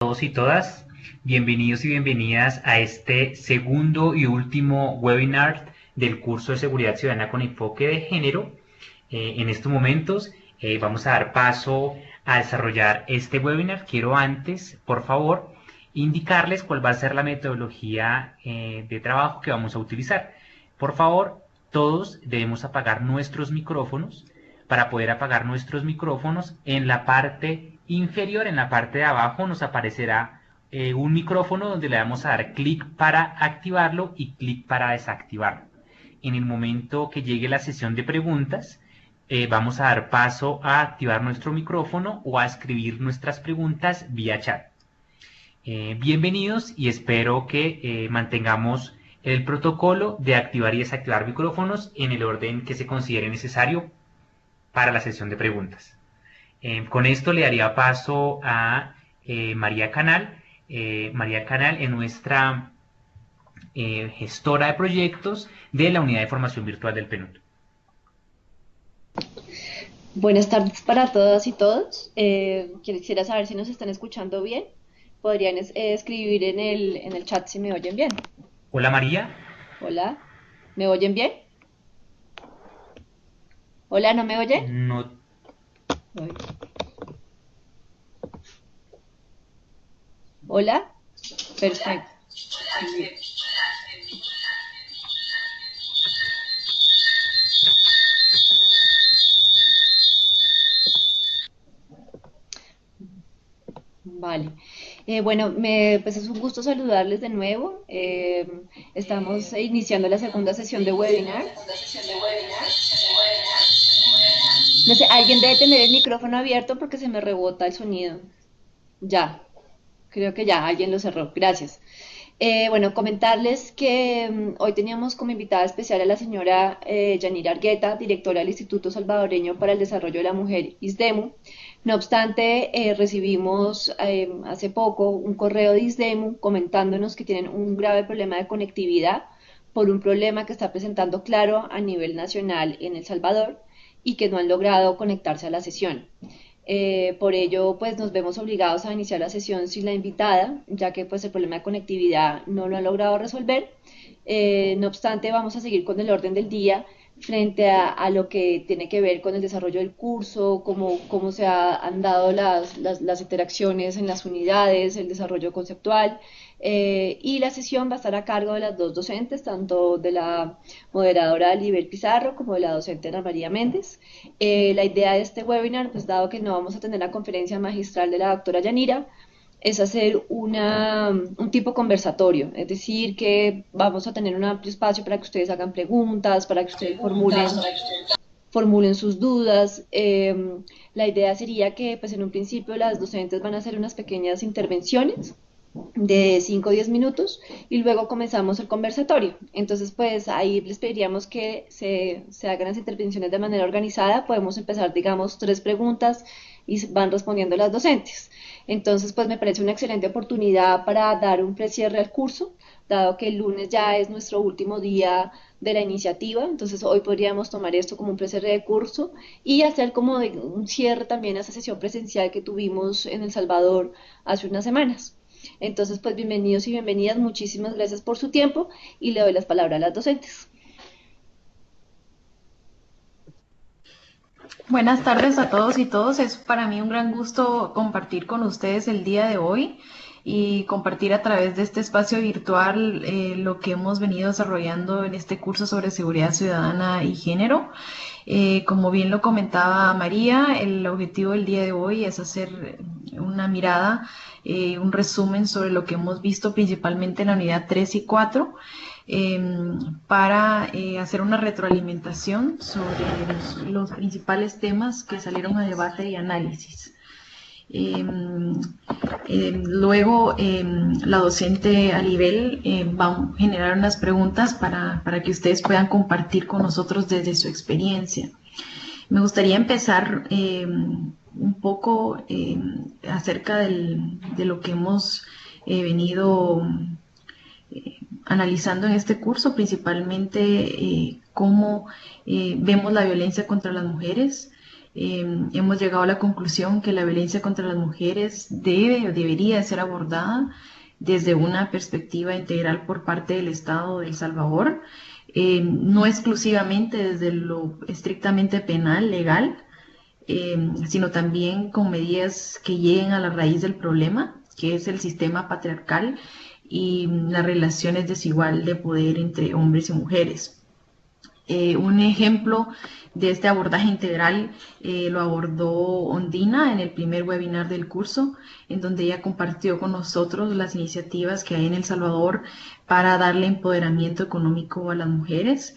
todos y todas. Bienvenidos y bienvenidas a este segundo y último webinar del curso de Seguridad Ciudadana con enfoque de género. En estos momentos vamos a dar paso a desarrollar este webinar. Quiero antes, por favor, indicarles cuál va a ser la metodología de trabajo que vamos a utilizar. Por favor, todos debemos apagar nuestros micrófonos. Para poder apagar nuestros micrófonos, en la parte inferior, en la parte de abajo, nos aparecerá un micrófono donde le vamos a dar clic para activarlo y clic para desactivarlo. En el momento que llegue la sesión de preguntas, vamos a dar paso a activar nuestro micrófono o a escribir nuestras preguntas vía chat. Bienvenidos y espero que mantengamos el protocolo de activar y desactivar micrófonos en el orden que se considere necesario para la sesión de preguntas. Con esto le daría paso a María Canal. María Canal es nuestra gestora de proyectos de la Unidad de Formación Virtual del PNUD. Buenas tardes para todas y todos. Quisiera saber si nos están escuchando bien. Podrían escribir en el chat si me oyen bien. Hola María. Hola, ¿me oyen bien? Hola, ¿no me oyen? No. Uy. Hola, perfecto. Vale. Bueno, pues es un gusto saludarles de nuevo. Estamos iniciando la segunda sesión de webinar. No sé, alguien debe tener el micrófono abierto porque se me rebota el sonido. Ya, creo que ya, alguien lo cerró. Gracias. Bueno, comentarles que hoy teníamos como invitada especial a la señora Yanira Argueta, directora del Instituto Salvadoreño para el Desarrollo de la Mujer, ISDEMU. No obstante, recibimos hace poco un correo de ISDEMU comentándonos que tienen un grave problema de conectividad por un problema que está presentando claro a nivel nacional en El Salvador y que no han logrado conectarse a la sesión. Por ello, pues nos vemos obligados a iniciar la sesión sin la invitada, ya que pues el problema de conectividad no lo han logrado resolver. No obstante, vamos a seguir con el orden del día frente a lo que tiene que ver con el desarrollo del curso, cómo se han dado las interacciones en las unidades, el desarrollo conceptual. Y la sesión va a estar a cargo de las dos docentes, tanto de la moderadora Liber Pizarro como de la docente Ana María Méndez. La idea de este webinar, pues dado que no vamos a tener la conferencia magistral de la doctora Yanira, es hacer un tipo conversatorio, es decir, que vamos a tener un amplio espacio para que ustedes hagan preguntas, para que ustedes formulen sus dudas. La idea sería que pues en un principio las docentes van a hacer unas pequeñas intervenciones de 5 o 10 minutos y luego comenzamos el conversatorio. Entonces, pues ahí les pediríamos que se hagan las intervenciones de manera organizada. Podemos empezar, digamos, 3 preguntas y van respondiendo las docentes. Entonces, pues me parece una excelente oportunidad para dar un precierre al curso, dado que el lunes ya es nuestro último día de la iniciativa. Entonces, hoy podríamos tomar esto como un precierre de curso y hacer como de un cierre también a esa sesión presencial que tuvimos en El Salvador hace unas semanas. Entonces, pues bienvenidos y bienvenidas, muchísimas gracias por su tiempo y le doy las palabras a las docentes. Buenas tardes a todos y todas. Es para mí un gran gusto compartir con ustedes el día de hoy y compartir a través de este espacio virtual lo que hemos venido desarrollando en este curso sobre seguridad ciudadana y género. Como bien lo comentaba María, el objetivo del día de hoy es hacer una mirada, un resumen sobre lo que hemos visto principalmente en la unidad 3 y 4, para hacer una retroalimentación sobre los principales temas que salieron a debate y análisis. Luego la docente Alibel va a generar unas preguntas para que ustedes puedan compartir con nosotros desde su experiencia. Me gustaría empezar un poco acerca de lo que hemos venido analizando en este curso, principalmente cómo vemos la violencia contra las mujeres, Hemos llegado a la conclusión que la violencia contra las mujeres debe o debería ser abordada desde una perspectiva integral por parte del Estado de El Salvador, no exclusivamente desde lo estrictamente penal, legal, sino también con medidas que lleguen a la raíz del problema, que es el sistema patriarcal y las relaciones desigual de poder entre hombres y mujeres. Un ejemplo de este abordaje integral lo abordó Ondina en el primer webinar del curso, en donde ella compartió con nosotros las iniciativas que hay en El Salvador para darle empoderamiento económico a las mujeres,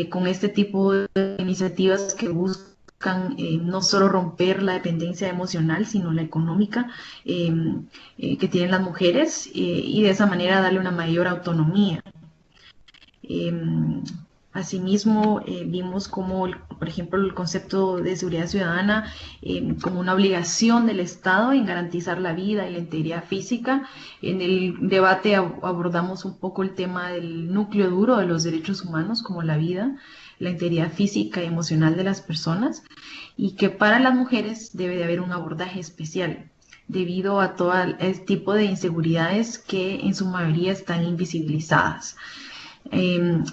con este tipo de iniciativas que buscan no solo romper la dependencia emocional, sino la económica que tienen las mujeres y de esa manera darle una mayor autonomía. Asimismo, vimos como, por ejemplo, el concepto de seguridad ciudadana como una obligación del Estado en garantizar la vida y la integridad física. En el debate abordamos un poco el tema del núcleo duro de los derechos humanos, como la vida, la integridad física y emocional de las personas, y que para las mujeres debe de haber un abordaje especial debido a todo el tipo de inseguridades que en su mayoría están invisibilizadas.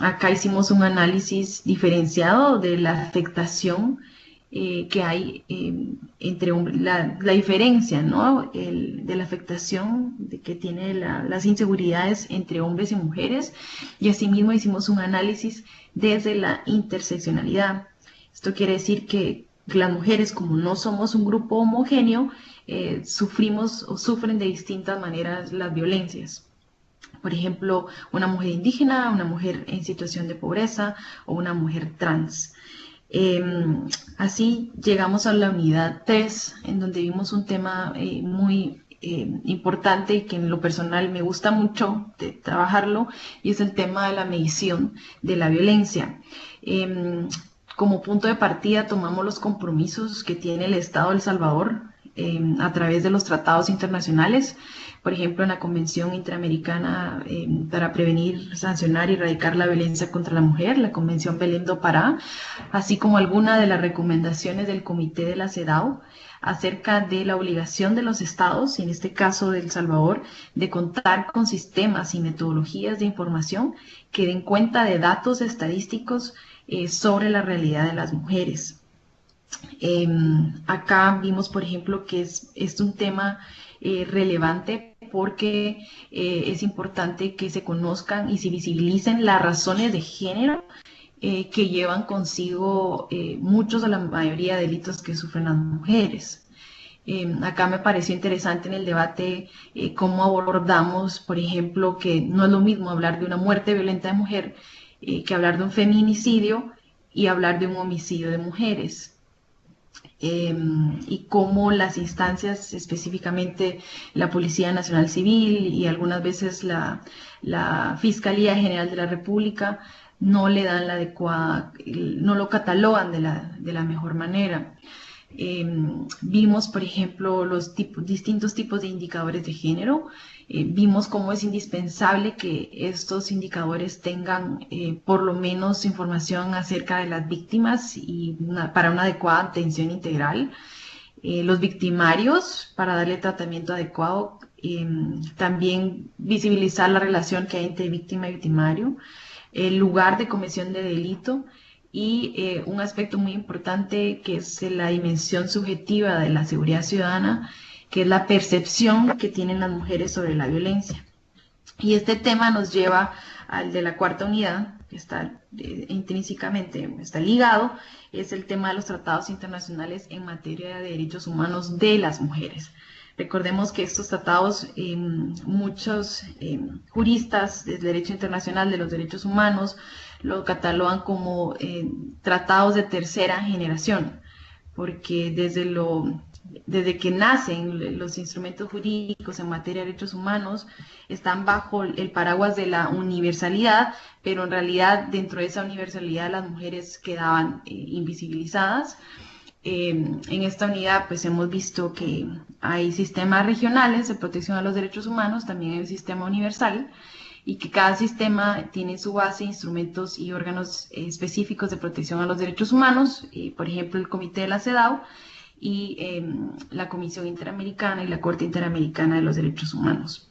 Acá hicimos un análisis diferenciado de la afectación que hay entre hombres, la diferencia, ¿no? De la afectación que tiene las inseguridades entre hombres y mujeres, y asimismo hicimos un análisis desde la interseccionalidad. Esto quiere decir que las mujeres, como no somos un grupo homogéneo, sufrimos o sufren de distintas maneras las violencias. Por ejemplo, una mujer indígena, una mujer en situación de pobreza o una mujer trans. Así llegamos a la unidad 3, en donde vimos un tema muy importante y que en lo personal me gusta mucho de trabajarlo, y es el tema de la medición de la violencia. Como punto de partida tomamos los compromisos que tiene el Estado de El Salvador a través de los tratados internacionales, por ejemplo, en la Convención Interamericana para prevenir, sancionar y erradicar la violencia contra la mujer, la Convención Belém do Pará, así como algunas de las recomendaciones del Comité de la CEDAW acerca de la obligación de los estados, y en este caso de El Salvador, de contar con sistemas y metodologías de información que den cuenta de datos estadísticos sobre la realidad de las mujeres. Acá vimos, por ejemplo, que es un tema relevante porque es importante que se conozcan y se visibilicen las razones de género que llevan consigo muchos de la mayoría de delitos que sufren las mujeres. Acá me pareció interesante en el debate cómo abordamos, por ejemplo, que no es lo mismo hablar de una muerte violenta de mujer que hablar de un feminicidio y hablar de un homicidio de mujeres. Y cómo las instancias, específicamente la Policía Nacional Civil y algunas veces la Fiscalía General de la República, no le dan la adecuada, no lo catalogan de la mejor manera. Vimos, por ejemplo, los distintos tipos de indicadores de género. Vimos cómo es indispensable que estos indicadores tengan por lo menos información acerca de las víctimas y para una adecuada atención integral. Los victimarios, para darle tratamiento adecuado. También visibilizar la relación que hay entre víctima y victimario. El lugar de comisión de delito. Y un aspecto muy importante que es la dimensión subjetiva de la seguridad ciudadana, que es la percepción que tienen las mujeres sobre la violencia. Y este tema nos lleva al de la cuarta unidad, que está intrínsecamente está ligado, es el tema de los tratados internacionales en materia de derechos humanos de las mujeres. Recordemos que estos tratados, muchos juristas del derecho internacional de los derechos humanos lo catalogan como tratados de tercera generación, porque desde que nacen los instrumentos jurídicos en materia de derechos humanos están bajo el paraguas de la universalidad, pero en realidad dentro de esa universalidad las mujeres quedaban invisibilizadas. En esta unidad pues hemos visto que hay sistemas regionales de protección a los derechos humanos, también hay un sistema universal, y que cada sistema tiene en su base instrumentos y órganos específicos de protección a los derechos humanos, por ejemplo el Comité de la CEDAW y la Comisión Interamericana y la Corte Interamericana de los Derechos Humanos.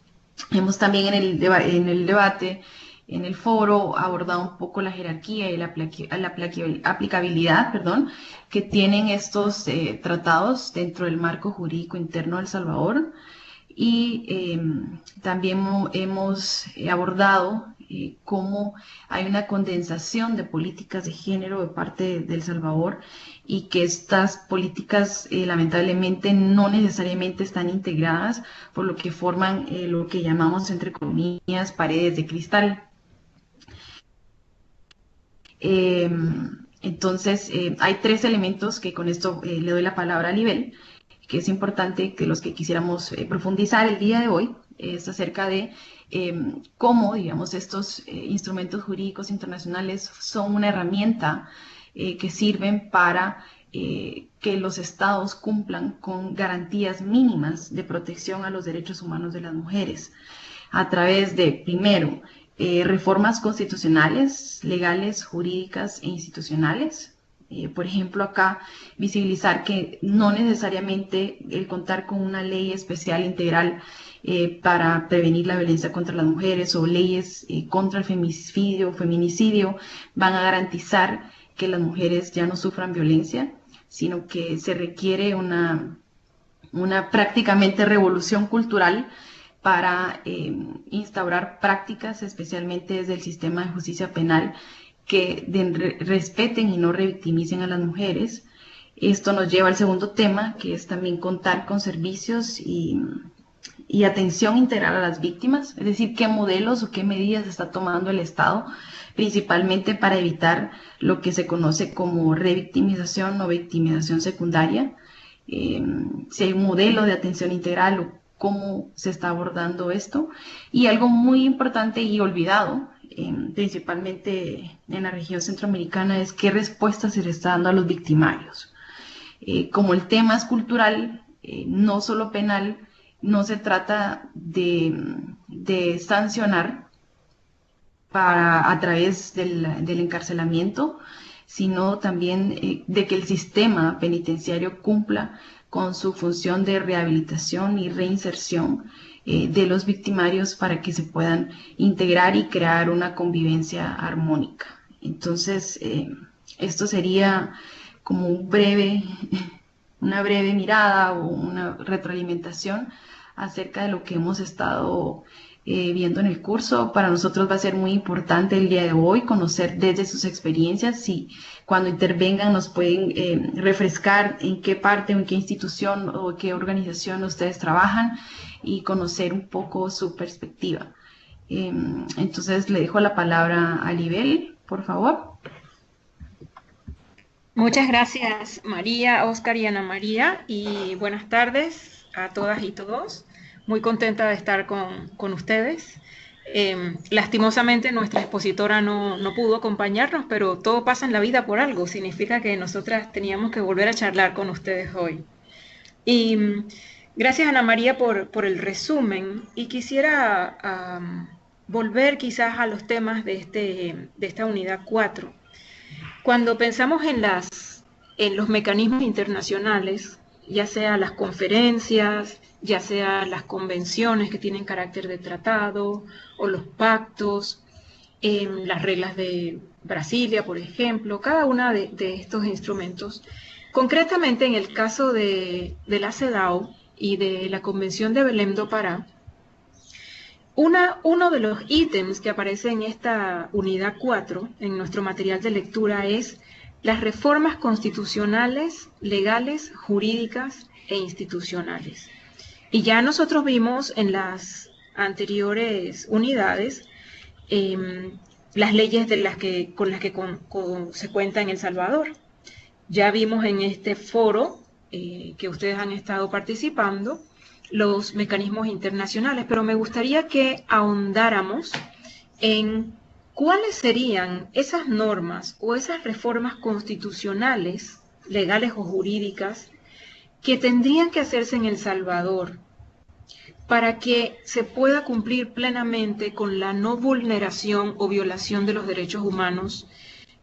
Hemos también en el debate, en el foro, abordado un poco la jerarquía y la aplicabilidad, que tienen estos tratados dentro del marco jurídico interno de El Salvador. Y también hemos abordado cómo hay una condensación de políticas de género de parte de El Salvador y que estas políticas lamentablemente no necesariamente están integradas, por lo que forman lo que llamamos, entre comillas, paredes de cristal. Entonces, hay tres elementos que con esto le doy la palabra a Libel, que es importante, que los que quisiéramos profundizar el día de hoy, es acerca de cómo, digamos, estos instrumentos jurídicos internacionales son una herramienta que sirven para que los estados cumplan con garantías mínimas de protección a los derechos humanos de las mujeres, a través de, primero, reformas constitucionales, legales, jurídicas e institucionales. Por ejemplo, acá visibilizar que no necesariamente el contar con una ley especial integral para prevenir la violencia contra las mujeres o leyes contra el feminicidio van a garantizar que las mujeres ya no sufran violencia, sino que se requiere una prácticamente revolución cultural para instaurar prácticas, especialmente desde el sistema de justicia penal, que respeten y no revictimicen a las mujeres. Esto nos lleva al segundo tema, que es también contar con servicios y atención integral a las víctimas, es decir, qué modelos o qué medidas está tomando el Estado, principalmente para evitar lo que se conoce como revictimización o victimización secundaria. Si hay un modelo de atención integral o cómo se está abordando esto. Y algo muy importante y olvidado, principalmente en la región centroamericana, es qué respuesta se le está dando a los victimarios. Como el tema es cultural, no solo penal, no se trata de sancionar a través del encarcelamiento, sino también de que el sistema penitenciario cumpla con su función de rehabilitación y reinserción de los victimarios para que se puedan integrar y crear una convivencia armónica. Entonces, esto sería como una breve mirada o una retroalimentación acerca de lo que hemos estado viendo en el curso. Para nosotros va a ser muy importante el día de hoy conocer desde sus experiencias, y cuando intervengan nos pueden refrescar en qué parte o en qué institución o qué organización ustedes trabajan y conocer un poco su perspectiva. Entonces le dejo la palabra a Libel, por favor. Muchas gracias, María, Oscar y Ana María, y buenas tardes a todas y todos. Muy contenta de estar con ustedes. Lastimosamente nuestra expositora no pudo acompañarnos, pero todo pasa en la vida por algo. Significa que nosotras teníamos que volver a charlar con ustedes hoy. Y gracias, Ana María, por el resumen. Y quisiera volver quizás a los temas de esta unidad 4. Cuando pensamos en los mecanismos internacionales, ya sea las conferencias, ya sea las convenciones que tienen carácter de tratado, o los pactos, las reglas de Brasilia, por ejemplo, cada una de estos instrumentos. Concretamente, en el caso de la CEDAW y de la Convención de Belém do Pará, uno de los ítems que aparece en esta unidad 4, en nuestro material de lectura, es las reformas constitucionales, legales, jurídicas e institucionales. Y ya nosotros vimos en las anteriores unidades las leyes con las que se cuenta en El Salvador. Ya vimos en este foro que ustedes han estado participando los mecanismos internacionales, pero me gustaría que ahondáramos en cuáles serían esas normas o esas reformas constitucionales, legales o jurídicas, que tendrían que hacerse en El Salvador para que se pueda cumplir plenamente con la no vulneración o violación de los derechos humanos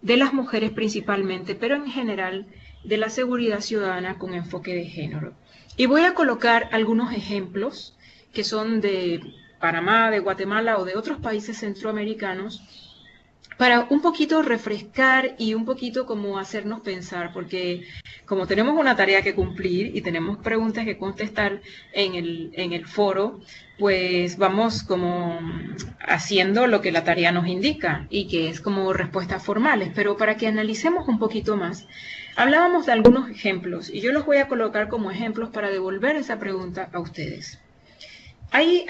de las mujeres principalmente, pero en general de la seguridad ciudadana con enfoque de género. Y voy a colocar algunos ejemplos que son de Panamá, de Guatemala o de otros países centroamericanos para un poquito refrescar y un poquito como hacernos pensar, porque como tenemos una tarea que cumplir y tenemos preguntas que contestar en el foro, pues vamos como haciendo lo que la tarea nos indica y que es como respuestas formales, pero para que analicemos un poquito más, hablábamos de algunos ejemplos y yo los voy a colocar como ejemplos para devolver esa pregunta a ustedes. Hay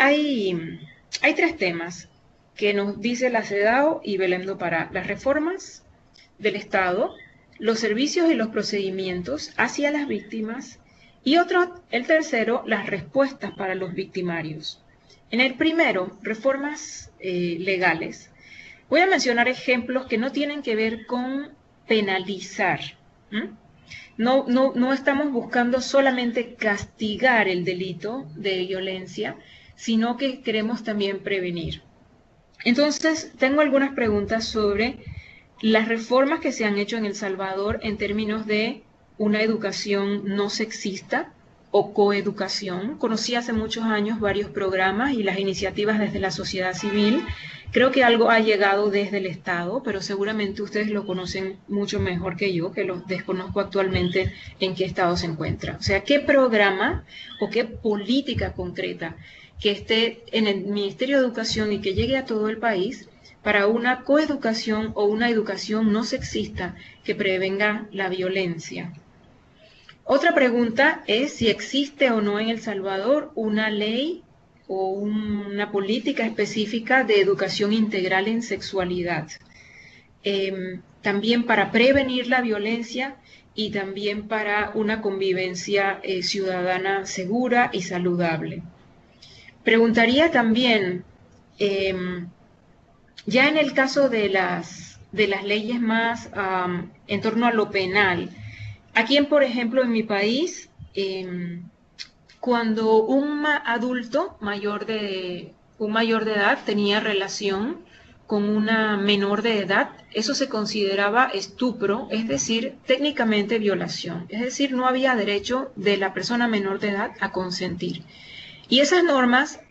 tres temas que nos dice la CEDAW y Belém do Pará: las reformas del Estado, los servicios y los procedimientos hacia las víctimas y el tercero, las respuestas para los victimarios. En el primero, reformas legales, voy a mencionar ejemplos que no tienen que ver con penalizar. No estamos buscando solamente castigar el delito de violencia, sino que queremos también prevenir. Entonces, tengo algunas preguntas sobre las reformas que se han hecho en El Salvador en términos de una educación no sexista o coeducación. Conocí hace muchos años varios programas y las iniciativas desde la sociedad civil. Creo que algo ha llegado desde el Estado, pero seguramente ustedes lo conocen mucho mejor que yo, que lo desconozco actualmente en qué estado se encuentra. O sea, ¿qué programa o qué política concreta que esté en el Ministerio de Educación y que llegue a todo el país para una coeducación o una educación no sexista que prevenga la violencia? Otra pregunta es si existe o no en El Salvador una ley o una política específica de educación integral en sexualidad, también para prevenir la violencia y también para una convivencia ciudadana segura y saludable. Preguntaría también, ya en el caso de las leyes más en torno a lo penal, aquí, por ejemplo, en mi país, cuando un adulto mayor de edad tenía relación con una menor de edad, eso se consideraba estupro, es decir, técnicamente violación. Es decir, no había derecho de la persona menor de edad a consentir. Y esas normas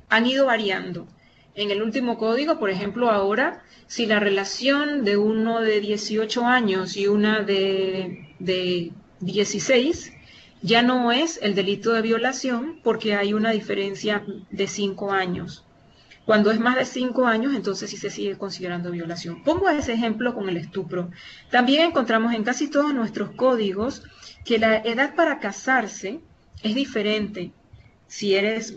han ido variando. En el último código, por ejemplo, ahora, si la relación de uno de 18 años y una de 16 ya no es el delito de violación porque hay una diferencia de 5 años. Cuando es más de 5 años, entonces sí se sigue considerando violación. Pongo ese ejemplo con el estupro. También encontramos en casi todos nuestros códigos que la edad para casarse es diferente si eres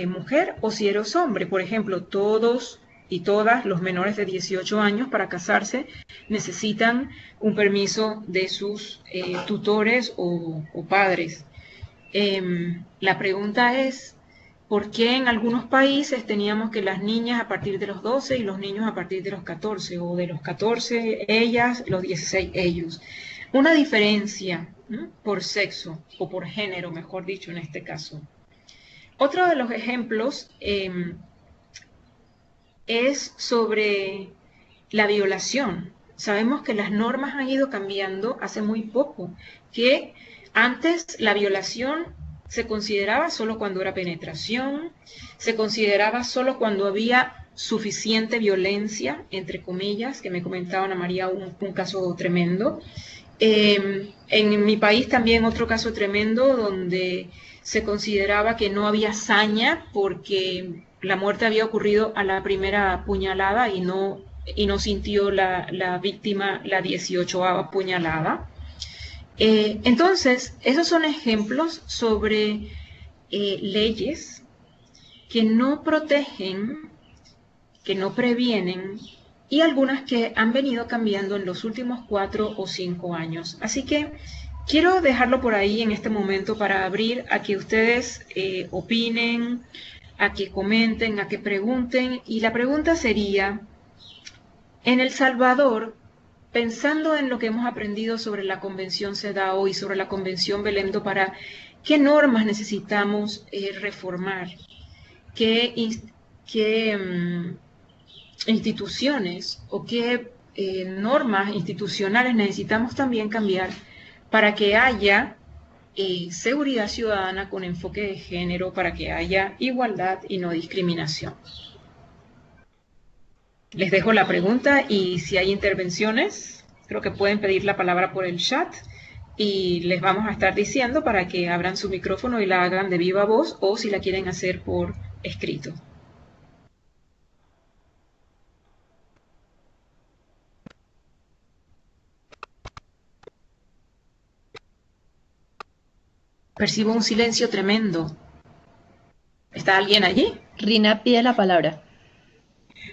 mujer o si eres hombre. Por ejemplo, todos y todas los menores de 18 años para casarse necesitan un permiso de sus tutores o padres. La pregunta es, ¿por qué en algunos países teníamos que las niñas a partir de los 12 y los niños a partir de los 14, o de los 14 ellas, los 16 ellos? Una diferencia por sexo o por género, mejor dicho, en este caso. Otro de los ejemplos es sobre la violación. Sabemos que las normas han ido cambiando hace muy poco, que antes la violación se consideraba solo cuando era penetración, se consideraba solo cuando había suficiente violencia, entre comillas, que me comentaba Ana María un caso tremendo. En mi país también otro caso tremendo donde se consideraba que no había saña porque la muerte había ocurrido a la primera puñalada y no sintió la víctima la 18ª puñalada. Entonces, esos son ejemplos sobre leyes que no protegen, que no previenen, y algunas que han venido cambiando en los últimos 4 o 5 años. Así que quiero dejarlo por ahí en este momento para abrir a que ustedes opinen, a que comenten, a que pregunten. Y la pregunta sería, en El Salvador, pensando en lo que hemos aprendido sobre la Convención CEDAW y sobre la Convención Belém do Pará, ¿Qué normas necesitamos reformar? ¿Qué instituciones o qué normas institucionales necesitamos también cambiar para que haya seguridad ciudadana con enfoque de género, para que haya igualdad y no discriminación? Les dejo la pregunta y si hay intervenciones, creo que pueden pedir la palabra por el chat y les vamos a estar diciendo para que abran su micrófono y la hagan de viva voz o si la quieren hacer por escrito. Percibo un silencio tremendo. ¿Está alguien allí? Rina pide la palabra.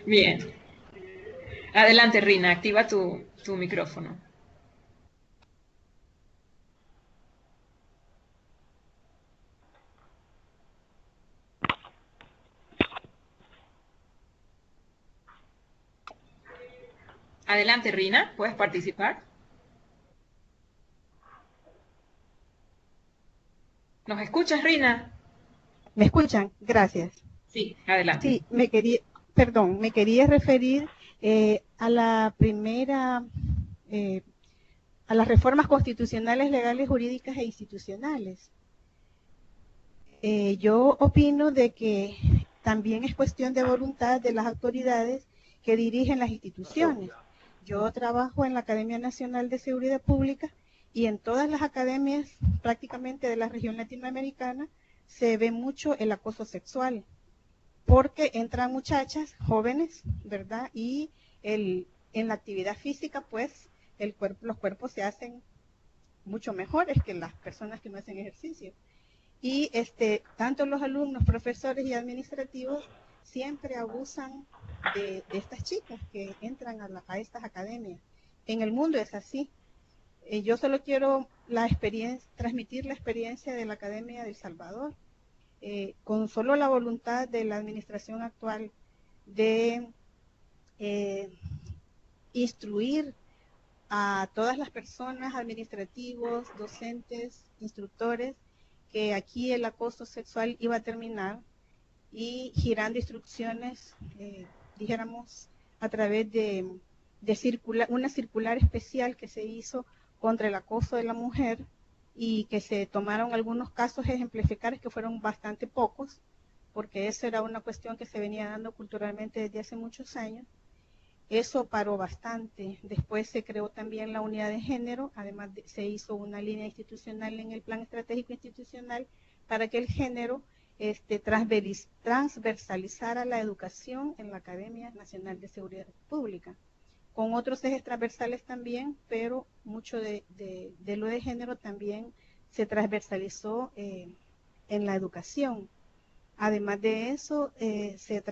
Bien. Adelante, Rina, activa tu micrófono. Adelante, Rina, ¿puedes participar? ¿Nos escuchas, Rina? ¿Me escuchan? Gracias. Sí, adelante. Sí, me quería referir a la primera, a las reformas constitucionales, legales, jurídicas e institucionales. Yo opino de que también es cuestión de voluntad de las autoridades que dirigen las instituciones. Yo trabajo en la Academia Nacional de Seguridad Pública y en todas las academias prácticamente de la región latinoamericana se ve mucho el acoso sexual, porque entran muchachas jóvenes, ¿verdad? Y en la actividad física, pues, los cuerpos se hacen mucho mejores que las personas que no hacen ejercicio. Y tanto los alumnos, profesores y administrativos siempre abusan de estas chicas que entran a estas academias. En el mundo es así. Yo solo quiero transmitir la experiencia de la Academia de El Salvador, con solo la voluntad de la administración actual de instruir a todas las personas, administrativos, docentes, instructores, que aquí el acoso sexual iba a terminar, y girando instrucciones, dijéramos, a través de una circular especial que se hizo contra el acoso de la mujer, y que se tomaron algunos casos ejemplificados que fueron bastante pocos, porque eso era una cuestión que se venía dando culturalmente desde hace muchos años. Eso paró bastante. Después se creó también la unidad de género, además se hizo una línea institucional en el plan estratégico institucional para que el género transversalizara la educación en la Academia Nacional de Seguridad Pública, con otros ejes transversales también, pero mucho de lo de género también se transversalizó en la educación. Además de eso, se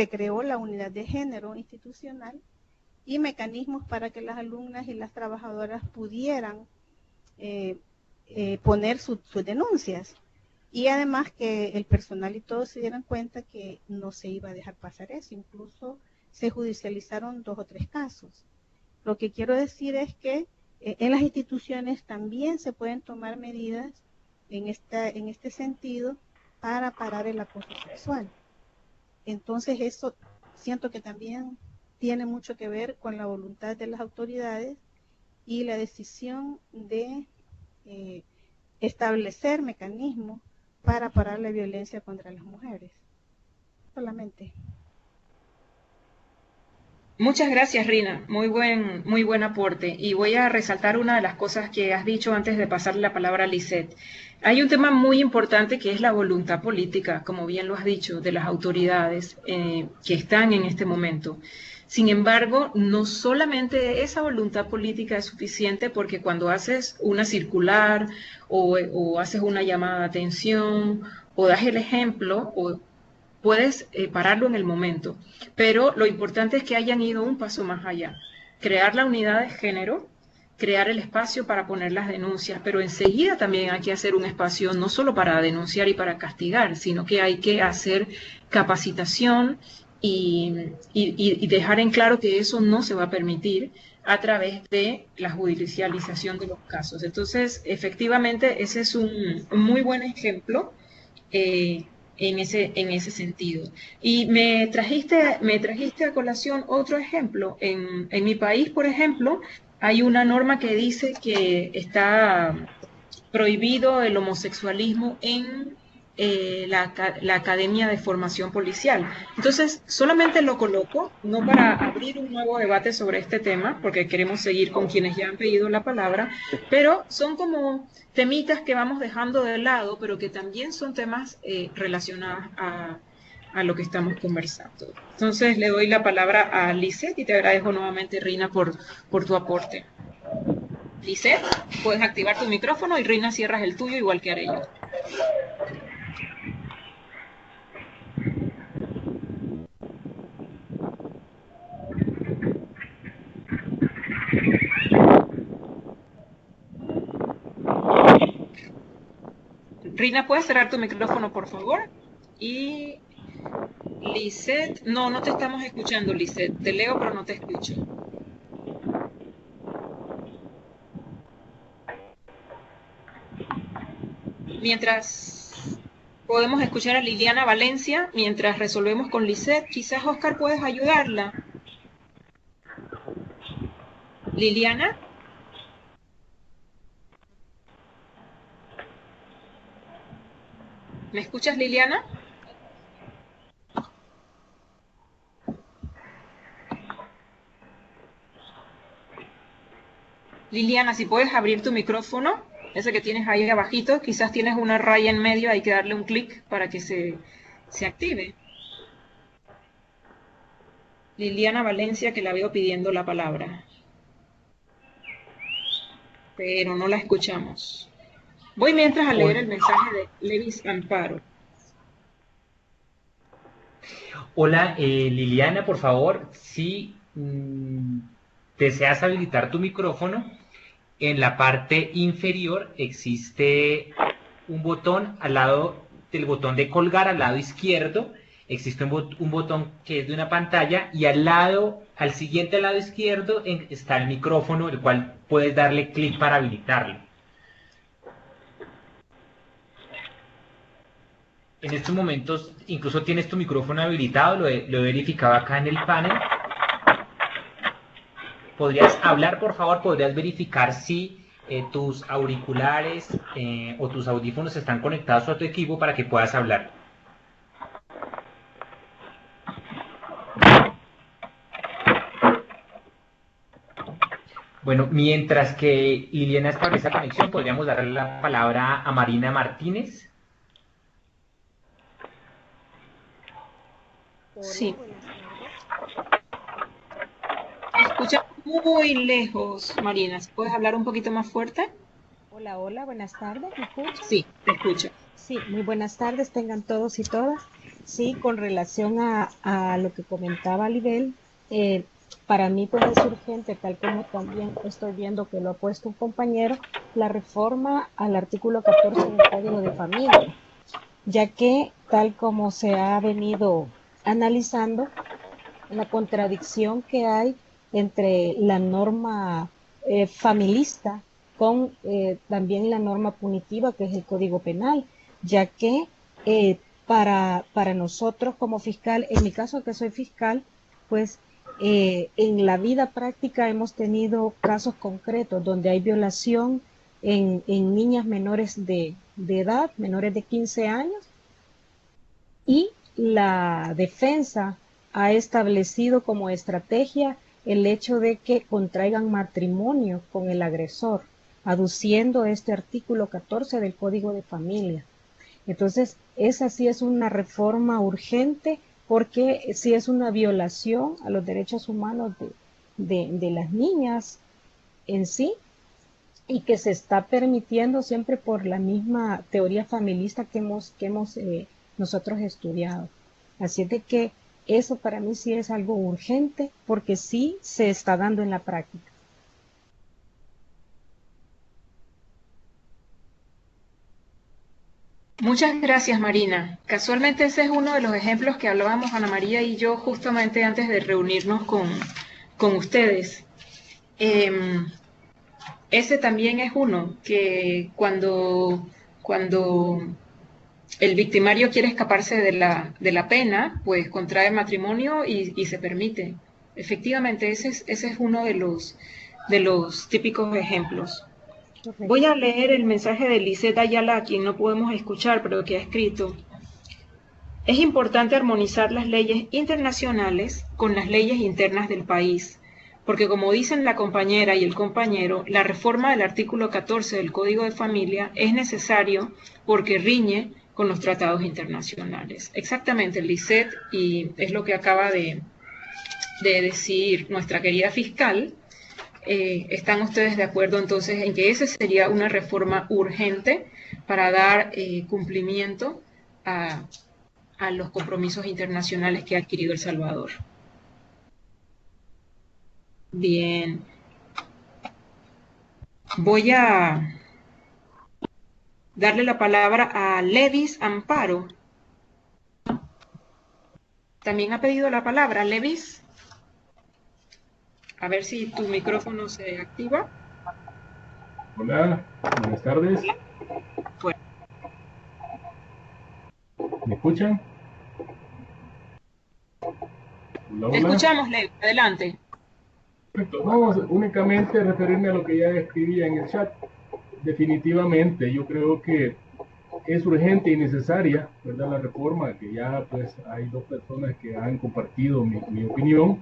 creó la unidad de género institucional y mecanismos para que las alumnas y las trabajadoras pudieran poner sus denuncias. Y además que el personal y todos se dieran cuenta que no se iba a dejar pasar eso. Incluso se judicializaron 2 o 3 casos. Lo que quiero decir es que en las instituciones también se pueden tomar medidas en este sentido para parar el acoso sexual. Entonces eso siento que también tiene mucho que ver con la voluntad de las autoridades y la decisión de establecer mecanismos para parar la violencia contra las mujeres. Solamente. Muchas gracias, Rina. Muy buen aporte. Y voy a resaltar una de las cosas que has dicho antes de pasarle la palabra a Lisette. Hay un tema muy importante que es la voluntad política, como bien lo has dicho, de las autoridades que están en este momento. Sin embargo, no solamente esa voluntad política es suficiente, porque cuando haces una circular o haces una llamada de atención o das el ejemplo puedes pararlo en el momento, pero lo importante es que hayan ido un paso más allá. Crear la unidad de género, crear el espacio para poner las denuncias, pero enseguida también hay que hacer un espacio no solo para denunciar y para castigar, sino que hay que hacer capacitación y dejar en claro que eso no se va a permitir a través de la judicialización de los casos. Entonces, efectivamente, ese es un muy buen ejemplo eh, en ese sentido. Y me trajiste a colación otro ejemplo. En mi país, por ejemplo, hay una norma que dice que está prohibido el homosexualismo en la Academia de Formación Policial. Entonces, solamente lo coloco, no para abrir un nuevo debate sobre este tema, porque queremos seguir con quienes ya han pedido la palabra, pero son como temitas que vamos dejando de lado, pero que también son temas relacionados a lo que estamos conversando. Entonces, le doy la palabra a Lisette y te agradezco nuevamente, Rina, por tu aporte. Lisette, puedes activar tu micrófono y Rina cierras el tuyo igual que haré yo. Rina, ¿puedes cerrar tu micrófono, por favor? Y Lisette, no, no te estamos escuchando, Lisette. Te leo, pero no te escucho. Mientras podemos escuchar a Liliana Valencia, mientras resolvemos con Lisette, quizás Oscar puedes ayudarla. Liliana. ¿Me escuchas, Liliana? Liliana, si puedes abrir tu micrófono, ese que tienes ahí abajito, quizás tienes una raya en medio, hay que darle un clic para que se active. Liliana Valencia, que la veo pidiendo la palabra, pero no la escuchamos. Voy mientras a leer el mensaje de Levis Amparo. Hola, Liliana, por favor, si deseas habilitar tu micrófono, en la parte inferior existe un botón al lado del botón de colgar, al lado izquierdo, existe un botón que es de una pantalla y al siguiente lado izquierdo está el micrófono, el cual puedes darle clic para habilitarlo. En estos momentos incluso tienes tu micrófono habilitado, lo he verificado acá en el panel. ¿Podrías hablar, por favor? ¿Podrías verificar si tus auriculares o tus audífonos están conectados a tu equipo para que puedas hablar? Bueno, mientras que Liliana establece esa conexión, podríamos darle la palabra a Marina Martínez. Sí. Escucha muy lejos, Marina. ¿Puedes hablar un poquito más fuerte? Hola, hola, buenas tardes, ¿me escuchan? Sí, te escucho. Sí, muy buenas tardes tengan todos y todas. Sí, con relación a lo que comentaba Libel, para mí pues es urgente, tal como también estoy viendo que lo ha puesto un compañero, la reforma al artículo 14 del Código de Familia, ya que tal como se ha venido analizando, la contradicción que hay entre la norma familista con también la norma punitiva que es el Código Penal, ya que para nosotros como fiscal, en mi caso que soy fiscal, pues en la vida práctica hemos tenido casos concretos donde hay violación en niñas menores de edad, menores de 15 años, y la defensa ha establecido como estrategia el hecho de que contraigan matrimonio con el agresor, aduciendo este artículo 14 del Código de Familia. Entonces, esa sí es una reforma urgente porque sí es una violación a los derechos humanos de las niñas en sí y que se está permitiendo siempre por la misma teoría familista que hemos nosotros estudiado. Así es de que eso para mí sí es algo urgente porque sí se está dando en la práctica. Muchas gracias, Marina. Casualmente ese es uno de los ejemplos que hablábamos Ana María y yo justamente antes de reunirnos con ustedes. Em, Ese también es uno que cuando el victimario quiere escaparse de la pena, pues contrae matrimonio y se permite. Efectivamente, ese es uno de los típicos ejemplos. Correcto. Voy a leer el mensaje de Lisette Ayala, a quien no podemos escuchar, pero que ha escrito. Es importante armonizar las leyes internacionales con las leyes internas del país, porque como dicen la compañera y el compañero, la reforma del artículo 14 del Código de Familia es necesario porque riñe con los tratados internacionales. Exactamente, Lisette, y es lo que acaba de decir nuestra querida fiscal. ¿Están ustedes de acuerdo entonces en que esa sería una reforma urgente para dar cumplimiento a los compromisos internacionales que ha adquirido El Salvador? Bien. Voy a darle la palabra a Levis Amparo. También ha pedido la palabra, Levis. A ver si tu micrófono se activa. Hola, buenas tardes. Bueno, ¿Me escuchan? Hola, te hola. escuchamos, Levis. Adelante. Perfecto. Vamos únicamente a referirme a lo que ya escribía en el chat. Definitivamente, yo creo que es urgente y necesaria, ¿verdad? La reforma, que ya pues hay dos personas que han compartido mi opinión,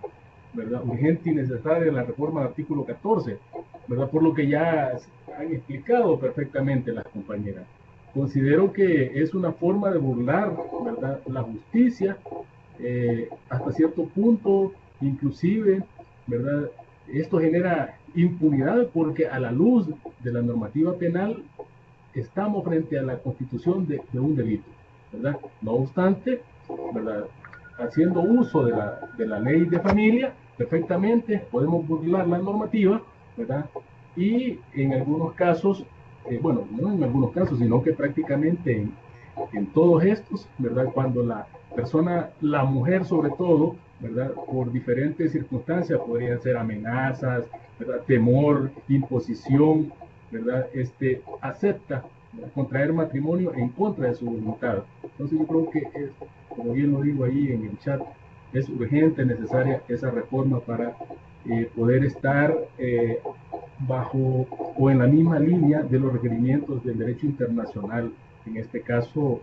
¿verdad? Urgente y necesaria la reforma del artículo 14, ¿verdad? Por lo que ya han explicado perfectamente las compañeras. Considero que es una forma de burlar, ¿verdad?, la justicia, hasta cierto punto, inclusive, ¿verdad? Esto genera impunidad porque a la luz de la normativa penal estamos frente a la constitución de un delito, ¿verdad? No obstante, ¿verdad?, haciendo uso de la ley de familia, perfectamente podemos burlar la normativa, ¿verdad? Y en algunos casos, bueno, no en algunos casos, sino que prácticamente en todos estos, ¿verdad? Cuando la persona, la mujer sobre todo, ¿verdad?, por diferentes circunstancias, podrían ser amenazas, ¿verdad?, temor, imposición, ¿verdad?, acepta, ¿verdad?, contraer matrimonio en contra de su voluntad. Entonces yo creo que es, como bien lo digo ahí en el chat, es urgente, necesaria esa reforma para poder estar bajo o en la misma línea de los requerimientos del derecho internacional, en este caso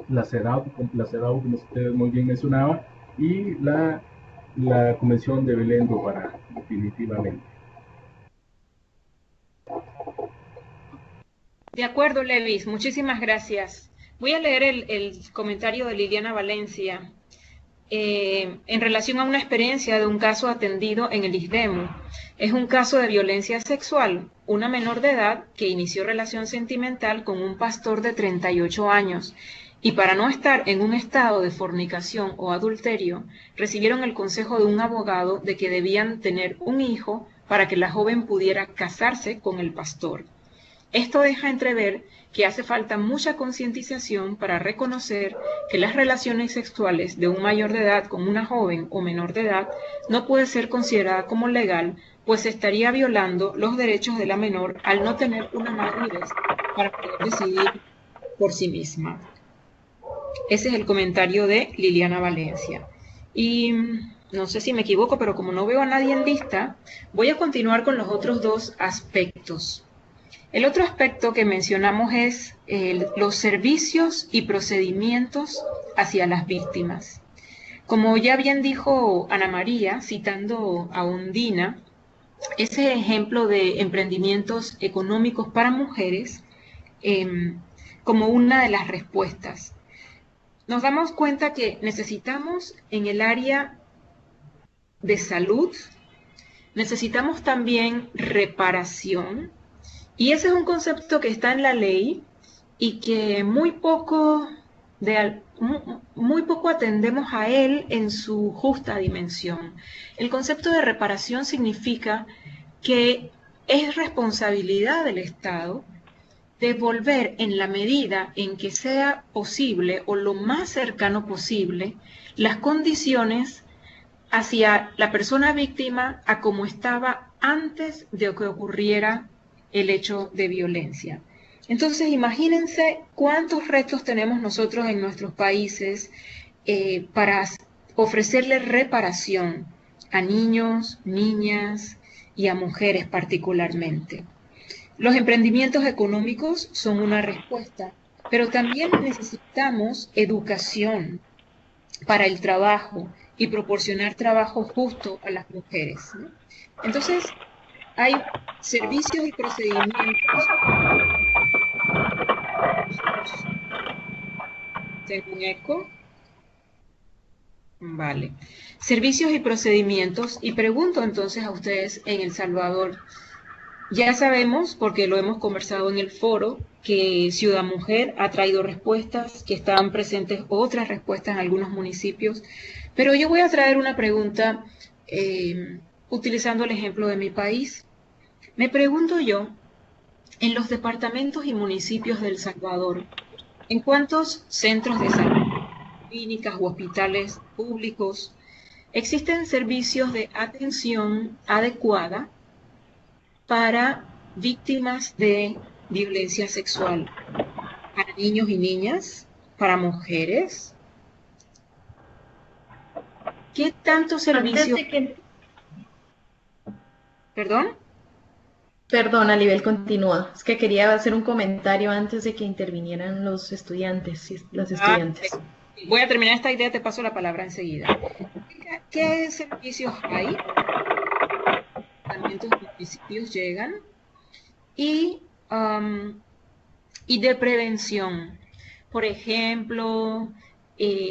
la CEDAW, como ustedes muy bien mencionaba, y la Convención de Belén do Pará, definitivamente. De acuerdo, Levis, muchísimas gracias. Voy a leer el comentario de Liliana Valencia en relación a una experiencia de un caso atendido en el ISDEMU. Es un caso de violencia sexual, una menor de edad que inició relación sentimental con un pastor de 38 años y para no estar en un estado de fornicación o adulterio, recibieron el consejo de un abogado de que debían tener un hijo para que la joven pudiera casarse con el pastor. Esto deja entrever que hace falta mucha concientización para reconocer que las relaciones sexuales de un mayor de edad con una joven o menor de edad no puede ser considerada como legal, pues estaría violando los derechos de la menor al no tener una madurez para poder decidir por sí misma. Ese es el comentario de Liliana Valencia. Y no sé si me equivoco, pero como no veo a nadie en lista, voy a continuar con los otros dos aspectos. El otro aspecto que mencionamos es los servicios y procedimientos hacia las víctimas. Como ya bien dijo Ana María, citando a Undina, ese ejemplo de emprendimientos económicos para mujeres como una de las respuestas. Nos damos cuenta que necesitamos en el área de salud, necesitamos también reparación, y ese es un concepto que está en la ley y que muy poco atendemos a él en su justa dimensión. El concepto de reparación significa que es responsabilidad del Estado devolver en la medida en que sea posible o lo más cercano posible las condiciones hacia la persona víctima a como estaba antes de que ocurriera el hecho de violencia. Entonces, imagínense cuántos retos tenemos nosotros en nuestros países para ofrecerle reparación a niños, niñas y a mujeres particularmente. Los emprendimientos económicos son una respuesta, pero también necesitamos educación para el trabajo y proporcionar trabajo justo a las mujeres, ¿no? Entonces, hay servicios y procedimientos. ¿Tengo un eco? Vale. Servicios y procedimientos, y pregunto entonces a ustedes en El Salvador. Ya sabemos, porque lo hemos conversado en el foro, que Ciudad Mujer ha traído respuestas, que estaban presentes otras respuestas en algunos municipios, pero yo voy a traer una pregunta utilizando el ejemplo de mi país. Me pregunto yo, en los departamentos y municipios de El Salvador, ¿en cuántos centros de salud, clínicas u hospitales públicos existen servicios de atención adecuada para víctimas de violencia sexual? Para niños y niñas, para mujeres. ¿Qué tanto servicio? ¿Perdón? Perdón, Alibel, continúa. Es que quería hacer un comentario antes de que intervinieran los estudiantes y las estudiantes. Voy a terminar esta idea, te paso la palabra enseguida. ¿Qué servicios hay? Los municipios llegan y de prevención, por ejemplo,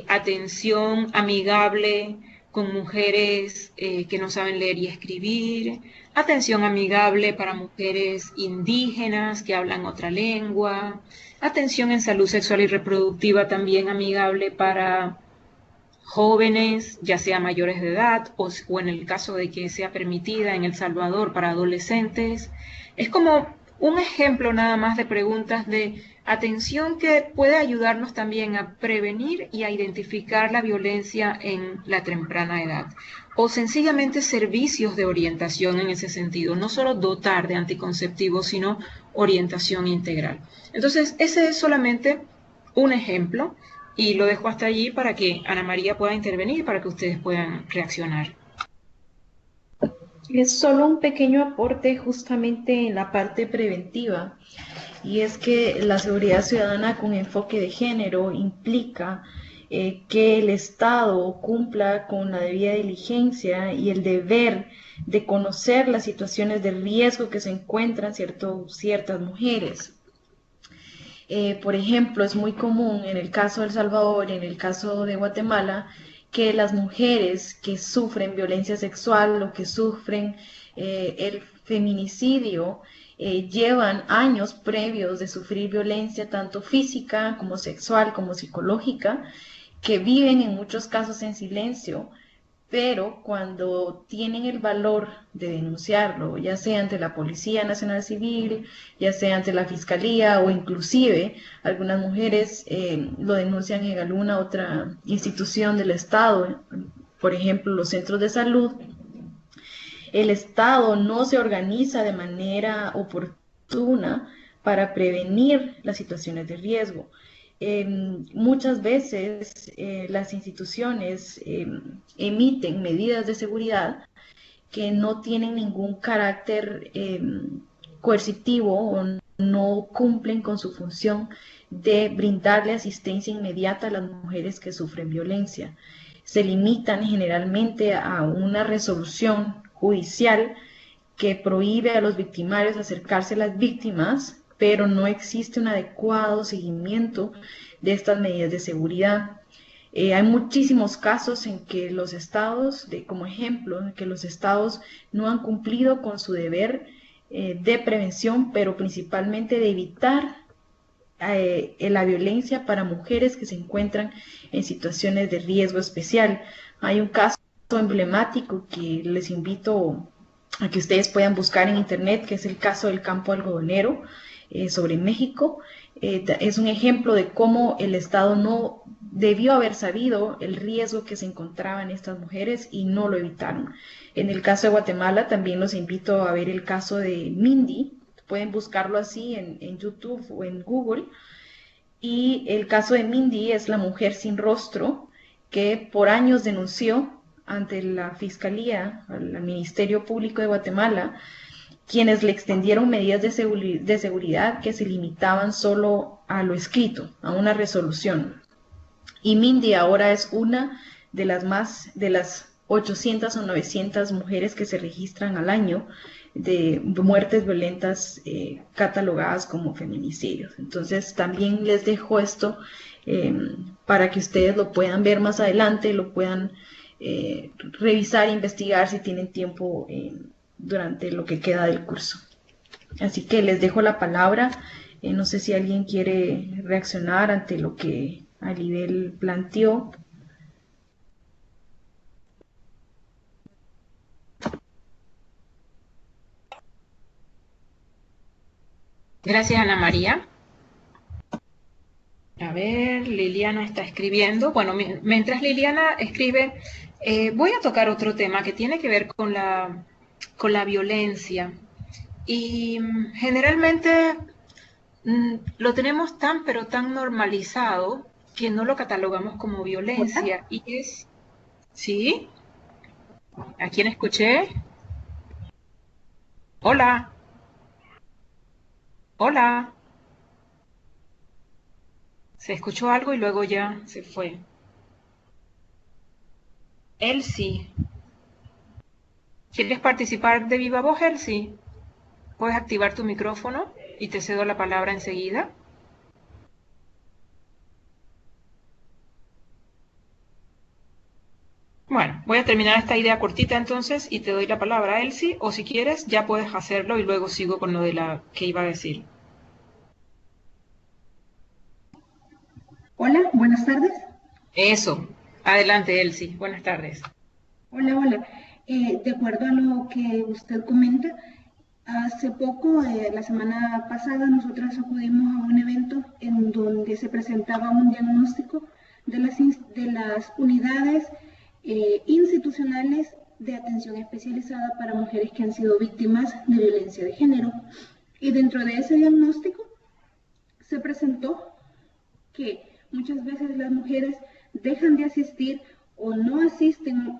atención amigable con mujeres que no saben leer y escribir, atención amigable para mujeres indígenas que hablan otra lengua, atención en salud sexual y reproductiva también amigable para jóvenes, ya sea mayores de edad o en el caso de que sea permitida en El Salvador para adolescentes. Es como un ejemplo nada más de preguntas de atención que puede ayudarnos también a prevenir y a identificar la violencia en la temprana edad. O sencillamente servicios de orientación en ese sentido, no solo dotar de anticonceptivos, sino orientación integral. Entonces, ese es solamente un ejemplo. Y lo dejo hasta allí para que Ana María pueda intervenir y para que ustedes puedan reaccionar. Es solo un pequeño aporte justamente en la parte preventiva, y es que la seguridad ciudadana con enfoque de género implica que el Estado cumpla con la debida diligencia y el deber de conocer las situaciones de riesgo que se encuentran ciertas mujeres. Por ejemplo, es muy común en el caso de El Salvador, en el caso de Guatemala, que las mujeres que sufren violencia sexual o que sufren el feminicidio llevan años previos de sufrir violencia tanto física como sexual como psicológica, que viven en muchos casos en silencio, pero cuando tienen el valor de denunciarlo, ya sea ante la Policía Nacional Civil, ya sea ante la Fiscalía o inclusive algunas mujeres lo denuncian en alguna otra institución del Estado, por ejemplo los centros de salud, el Estado no se organiza de manera oportuna para prevenir las situaciones de riesgo. Muchas veces las instituciones emiten medidas de seguridad que no tienen ningún carácter coercitivo o no cumplen con su función de brindarle asistencia inmediata a las mujeres que sufren violencia. Se limitan generalmente a una resolución judicial que prohíbe a los victimarios acercarse a las víctimas, pero no existe un adecuado seguimiento de estas medidas de seguridad. Hay muchísimos casos en que los estados, como ejemplo, en que los estados no han cumplido con su deber de prevención, pero principalmente de evitar la violencia para mujeres que se encuentran en situaciones de riesgo especial. Hay un caso emblemático que les invito a que ustedes puedan buscar en internet, que es el caso del campo algodonero. sobre México. Es un ejemplo de cómo el Estado no debió haber sabido el riesgo que se encontraban estas mujeres y no lo evitaron. En el caso de Guatemala también los invito a ver el caso de Mindy, pueden buscarlo así en YouTube o en Google. Y el caso de Mindy es la mujer sin rostro que por años denunció ante la Fiscalía, al Ministerio Público de Guatemala, quienes le extendieron medidas de seguridad que se limitaban solo a lo escrito, a una resolución. Y Mindy ahora es una de las 800 o 900 mujeres que se registran al año de muertes violentas catalogadas como feminicidios. Entonces también les dejo esto para que ustedes lo puedan ver más adelante, lo puedan revisar, investigar si tienen tiempo durante lo que queda del curso. Así que les dejo la palabra. No sé si alguien quiere reaccionar ante lo que Alibel planteó. Gracias, Ana María. A ver, Liliana está escribiendo. Bueno, mientras Liliana escribe, voy a tocar otro tema que tiene que ver con la violencia. Y generalmente lo tenemos pero tan normalizado que no lo catalogamos como violencia. Y es... ¿Sí? ¿A quién escuché? Hola. Hola. Se escuchó algo y luego ya se fue. Elsie. ¿Quieres participar de viva voz, Elsie? Puedes activar tu micrófono y te cedo la palabra enseguida. Bueno, voy a terminar esta idea cortita entonces y te doy la palabra a Elsie, o si quieres ya puedes hacerlo y luego sigo con lo de la que iba a decir. Hola, buenas tardes. Eso. Adelante, Elsie. Buenas tardes. Hola, hola. De acuerdo a lo que usted comenta, hace poco, la semana pasada, nosotras acudimos a un evento en donde se presentaba un diagnóstico de las unidades institucionales de atención especializada para mujeres que han sido víctimas de violencia de género. Y dentro de ese diagnóstico se presentó que muchas veces las mujeres dejan de asistir o no asisten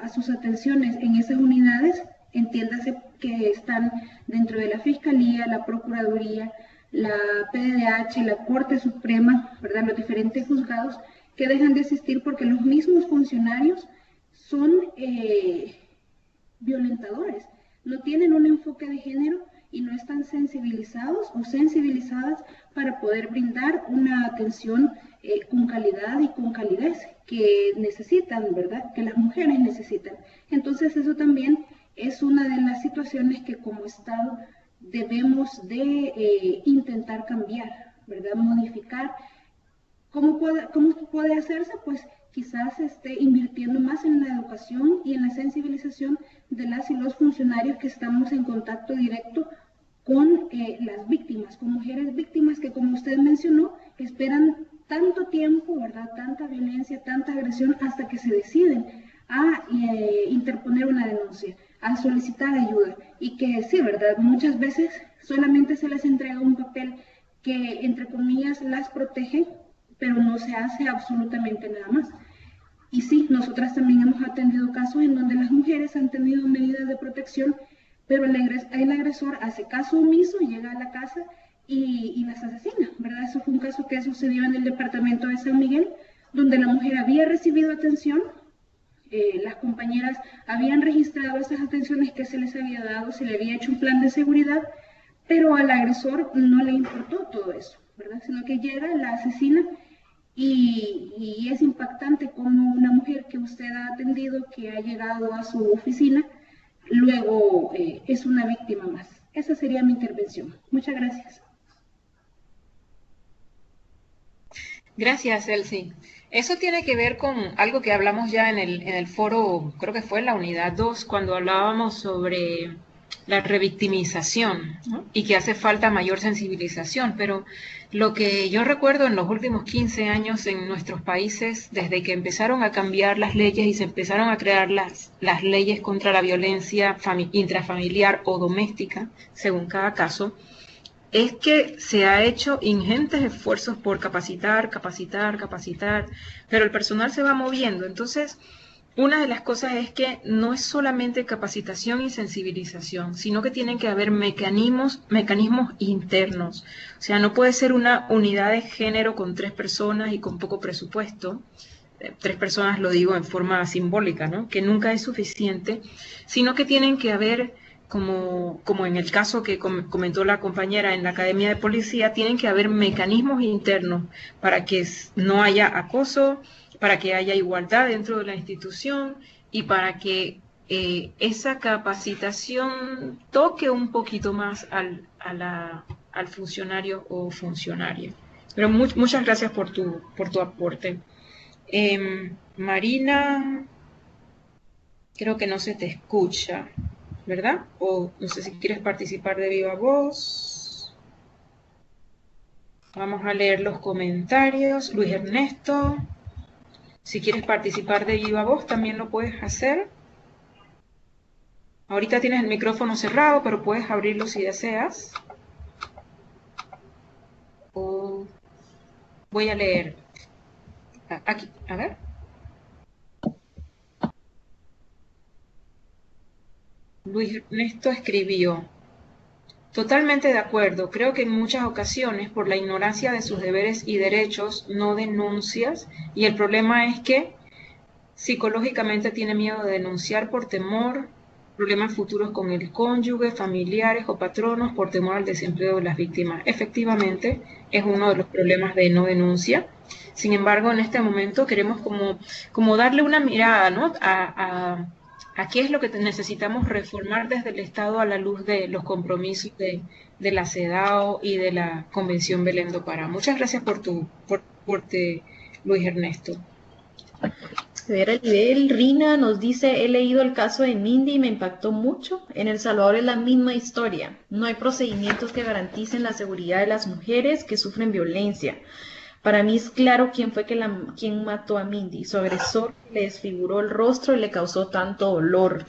a sus atenciones en esas unidades, entiéndase que están dentro de la Fiscalía, la Procuraduría, la PDH, la Corte Suprema, ¿verdad? Los diferentes juzgados que dejan de asistir porque los mismos funcionarios son violentadores, no tienen un enfoque de género y no están sensibilizados o sensibilizadas para poder brindar una atención con calidad y con calidez que necesitan, ¿verdad? Que las mujeres necesitan. Entonces eso también es una de las situaciones que como Estado debemos de intentar cambiar, ¿verdad? Modificar. ¿Cómo puede hacerse? Pues quizás invirtiendo más en la educación y en la sensibilización de las y los funcionarios que estamos en contacto directo con las víctimas, con mujeres víctimas que, como usted mencionó, esperan tanto tiempo, ¿verdad? Tanta violencia, tanta agresión, hasta que se deciden a interponer una denuncia, a solicitar ayuda. Y que sí, ¿verdad? Muchas veces solamente se les entrega un papel que, entre comillas, las protege, pero no se hace absolutamente nada más. Y sí, nosotras también hemos atendido casos en donde las mujeres han tenido medidas de protección, pero el agresor hace caso omiso, llega a la casa y las asesina, ¿verdad? Eso fue un caso que sucedió en el departamento de San Miguel, donde la mujer había recibido atención, las compañeras habían registrado esas atenciones que se les había dado, se le había hecho un plan de seguridad, pero al agresor no le importó todo eso, ¿verdad? Sino que llega, la asesina. Y es impactante como una mujer que usted ha atendido, que ha llegado a su oficina, luego es una víctima más. Esa sería mi intervención. Muchas gracias. Gracias, Elsie. Eso tiene que ver con algo que hablamos ya en el foro, creo que fue en la unidad 2, cuando hablábamos sobre la revictimización, ¿no? Y que hace falta mayor sensibilización, pero lo que yo recuerdo en los últimos 15 años en nuestros países, desde que empezaron a cambiar las leyes y se empezaron a crear las leyes contra la violencia intrafamiliar o doméstica, según cada caso, es que se ha hecho ingentes esfuerzos por capacitar, pero el personal se va moviendo. Entonces, una de las cosas es que no es solamente capacitación y sensibilización, sino que tienen que haber mecanismos internos. O sea, no puede ser una unidad de género con 3 personas y con poco presupuesto. 3 personas lo digo en forma simbólica, ¿no? Que nunca es suficiente, sino que tienen que haber, como en el caso que comentó la compañera en la Academia de Policía, tienen que haber mecanismos internos para que no haya acoso, para que haya igualdad dentro de la institución y para que esa capacitación toque un poquito más al funcionario o funcionaria. Pero muchas gracias por tu aporte. Marina, creo que no se te escucha, ¿verdad? O no sé si quieres participar de viva voz. Vamos a leer los comentarios. Luis Ernesto, si quieres participar de viva voz, también lo puedes hacer. Ahorita tienes el micrófono cerrado, pero puedes abrirlo si deseas. O voy a leer. Aquí, a ver. Luis Ernesto escribió: totalmente de acuerdo, creo que en muchas ocasiones por la ignorancia de sus deberes y derechos no denuncias, y el problema es que psicológicamente tiene miedo de denunciar por temor, problemas futuros con el cónyuge, familiares o patronos, por temor al desempleo de las víctimas. Efectivamente, es uno de los problemas de no denuncia. Sin embargo, en este momento queremos como darle una mirada, ¿no? a qué es lo que necesitamos reformar desde el Estado a la luz de los compromisos de la CEDAW y de la Convención Belém do Pará. Muchas gracias por tu aporte, Luis Ernesto. El nivel, Rina nos dice: he leído el caso de Mindy y me impactó mucho. En El Salvador es la misma historia. No hay procedimientos que garanticen la seguridad de las mujeres que sufren violencia. Para mí es claro quién fue quien mató a Mindy. Su agresor le desfiguró el rostro y le causó tanto dolor.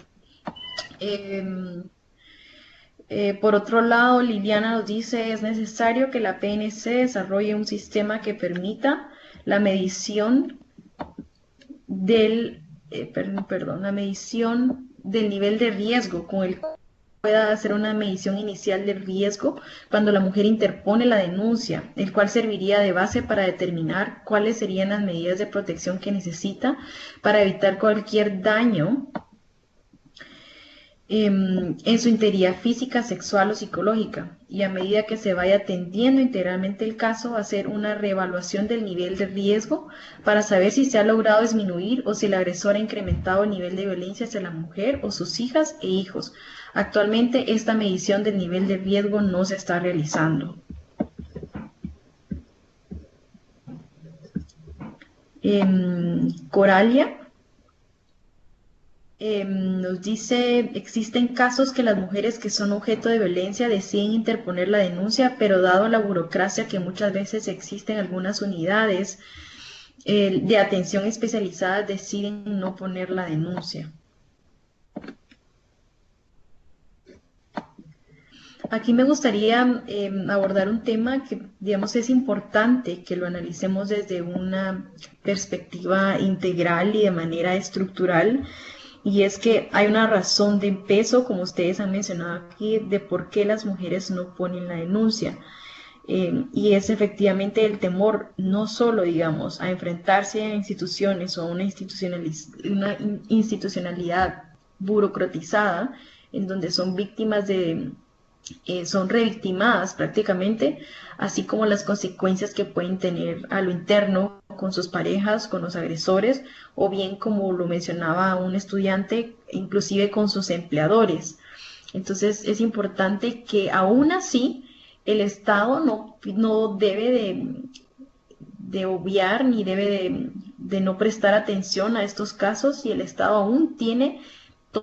Por otro lado, Liliana nos dice: es necesario que la PNC desarrolle un sistema que permita la medición la medición del nivel de riesgo, con el pueda hacer una medición inicial de riesgo cuando la mujer interpone la denuncia, el cual serviría de base para determinar cuáles serían las medidas de protección que necesita para evitar cualquier daño en su integridad física, sexual o psicológica, y a medida que se vaya atendiendo integralmente el caso, hacer una reevaluación del nivel de riesgo para saber si se ha logrado disminuir o si el agresor ha incrementado el nivel de violencia hacia la mujer o sus hijas e hijos. Actualmente esta medición del nivel de riesgo no se está realizando. Coralia nos dice: existen casos que las mujeres que son objeto de violencia deciden interponer la denuncia, pero dado la burocracia que muchas veces existe en algunas unidades de atención especializada, deciden no poner la denuncia. Aquí me gustaría abordar un tema que, digamos, es importante que lo analicemos desde una perspectiva integral y de manera estructural, y es que hay una razón de peso, como ustedes han mencionado aquí, de por qué las mujeres no ponen la denuncia. Y es efectivamente el temor, no solo, digamos, a enfrentarse a instituciones o a una institucionalidad burocratizada, en donde son víctimas son revictimadas prácticamente, así como las consecuencias que pueden tener a lo interno con sus parejas, con los agresores, o bien, como lo mencionaba un estudiante, inclusive con sus empleadores. Entonces es importante que aún así el Estado no debe de obviar ni debe de no prestar atención a estos casos, y el Estado aún tiene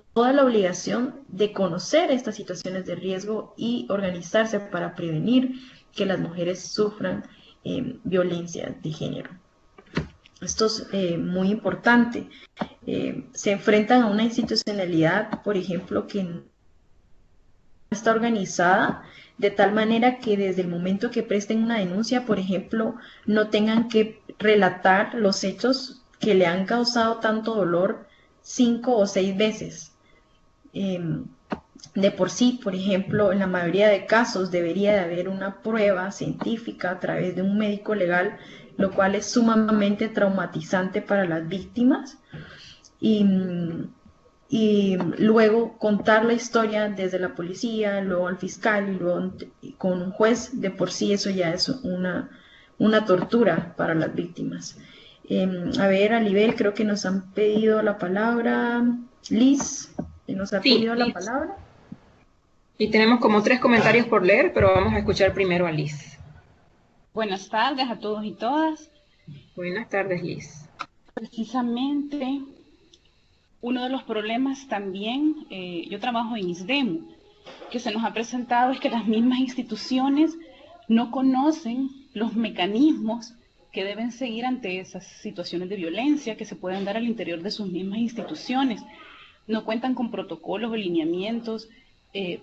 toda la obligación de conocer estas situaciones de riesgo y organizarse para prevenir que las mujeres sufran violencia de género. Esto es muy importante. Se enfrentan a una institucionalidad, por ejemplo, que no está organizada de tal manera que desde el momento que presten una denuncia, por ejemplo, no tengan que relatar los hechos que le han causado tanto dolor 5 o 6 veces. De por sí, por ejemplo, en la mayoría de casos debería de haber una prueba científica a través de un médico legal, lo cual es sumamente traumatizante para las víctimas. Y luego contar la historia desde la policía, luego al fiscal y luego con un juez, de por sí eso ya es una tortura para las víctimas. A ver, Alibel, creo que nos han pedido la palabra. Liz, nos ha pedido la palabra. Y tenemos como 3 comentarios por leer, pero vamos a escuchar primero a Liz. Buenas tardes a todos y todas. Buenas tardes, Liz. Precisamente, uno de los problemas también, yo trabajo en ISDEMU, que se nos ha presentado es que las mismas instituciones no conocen los mecanismos que deben seguir ante esas situaciones de violencia que se pueden dar al interior de sus mismas instituciones. No cuentan con protocolos o lineamientos,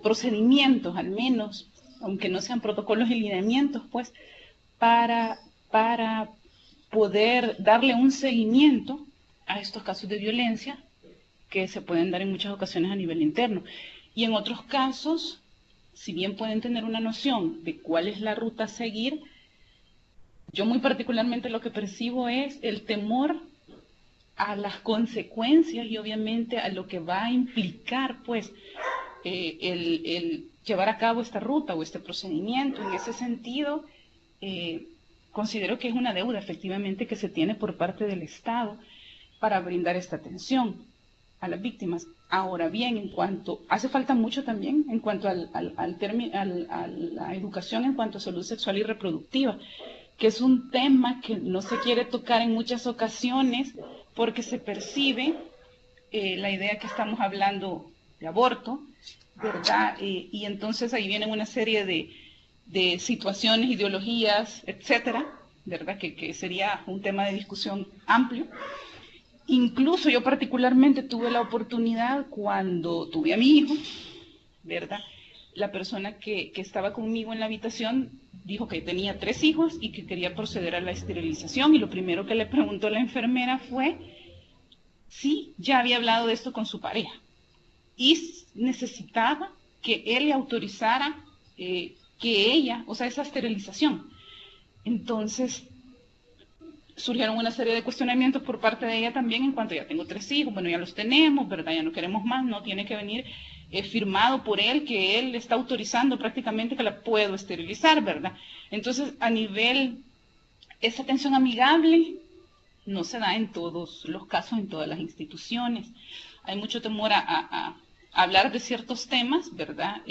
procedimientos al menos, aunque no sean protocolos y lineamientos, pues, para poder darle un seguimiento a estos casos de violencia que se pueden dar en muchas ocasiones a nivel interno. Y en otros casos, si bien pueden tener una noción de cuál es la ruta a seguir, yo muy particularmente lo que percibo es el temor a las consecuencias y obviamente a lo que va a implicar, pues, el llevar a cabo esta ruta o este procedimiento. En ese sentido, considero que es una deuda efectivamente que se tiene por parte del Estado para brindar esta atención a las víctimas. Ahora bien, hace falta mucho también en cuanto a la educación en cuanto a salud sexual y reproductiva, que es un tema que no se quiere tocar en muchas ocasiones porque se percibe la idea que estamos hablando de aborto, ¿verdad? Y entonces ahí vienen una serie de situaciones, ideologías, etcétera, ¿verdad? Que sería un tema de discusión amplio. Incluso yo particularmente tuve la oportunidad cuando tuve a mi hijo, ¿verdad? La persona que estaba conmigo en la habitación dijo que tenía 3 hijos y que quería proceder a la esterilización, y lo primero que le preguntó la enfermera fue si ya había hablado de esto con su pareja y necesitaba que él le autorizara que ella, o sea, esa esterilización. Entonces surgieron una serie de cuestionamientos por parte de ella también en cuanto: ya tengo 3 hijos, bueno, ya los tenemos, ¿verdad? Ya no queremos más, no tiene que venir firmado por él, que él está autorizando prácticamente que la puedo esterilizar, ¿verdad? Entonces, a nivel, esa atención amigable no se da en todos los casos, en todas las instituciones. Hay mucho temor a hablar de ciertos temas, ¿verdad?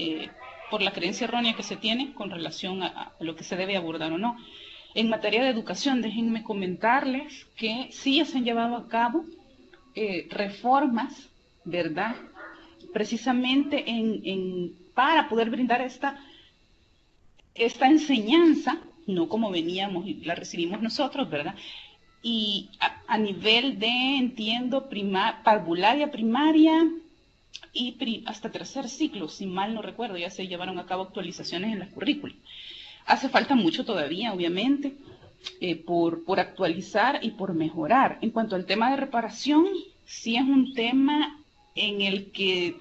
Por la creencia errónea que se tiene con relación a lo que se debe abordar o no. En materia de educación, déjenme comentarles que sí se han llevado a cabo reformas, ¿verdad? Precisamente para poder brindar esta enseñanza, no como veníamos y la recibimos nosotros, ¿verdad? Y a nivel de, entiendo, parvularia, primaria y hasta 3er ciclo, si mal no recuerdo, ya se llevaron a cabo actualizaciones en las currículas. Hace falta mucho todavía, obviamente, por actualizar y por mejorar. En cuanto al tema de reparación, sí es un tema en el que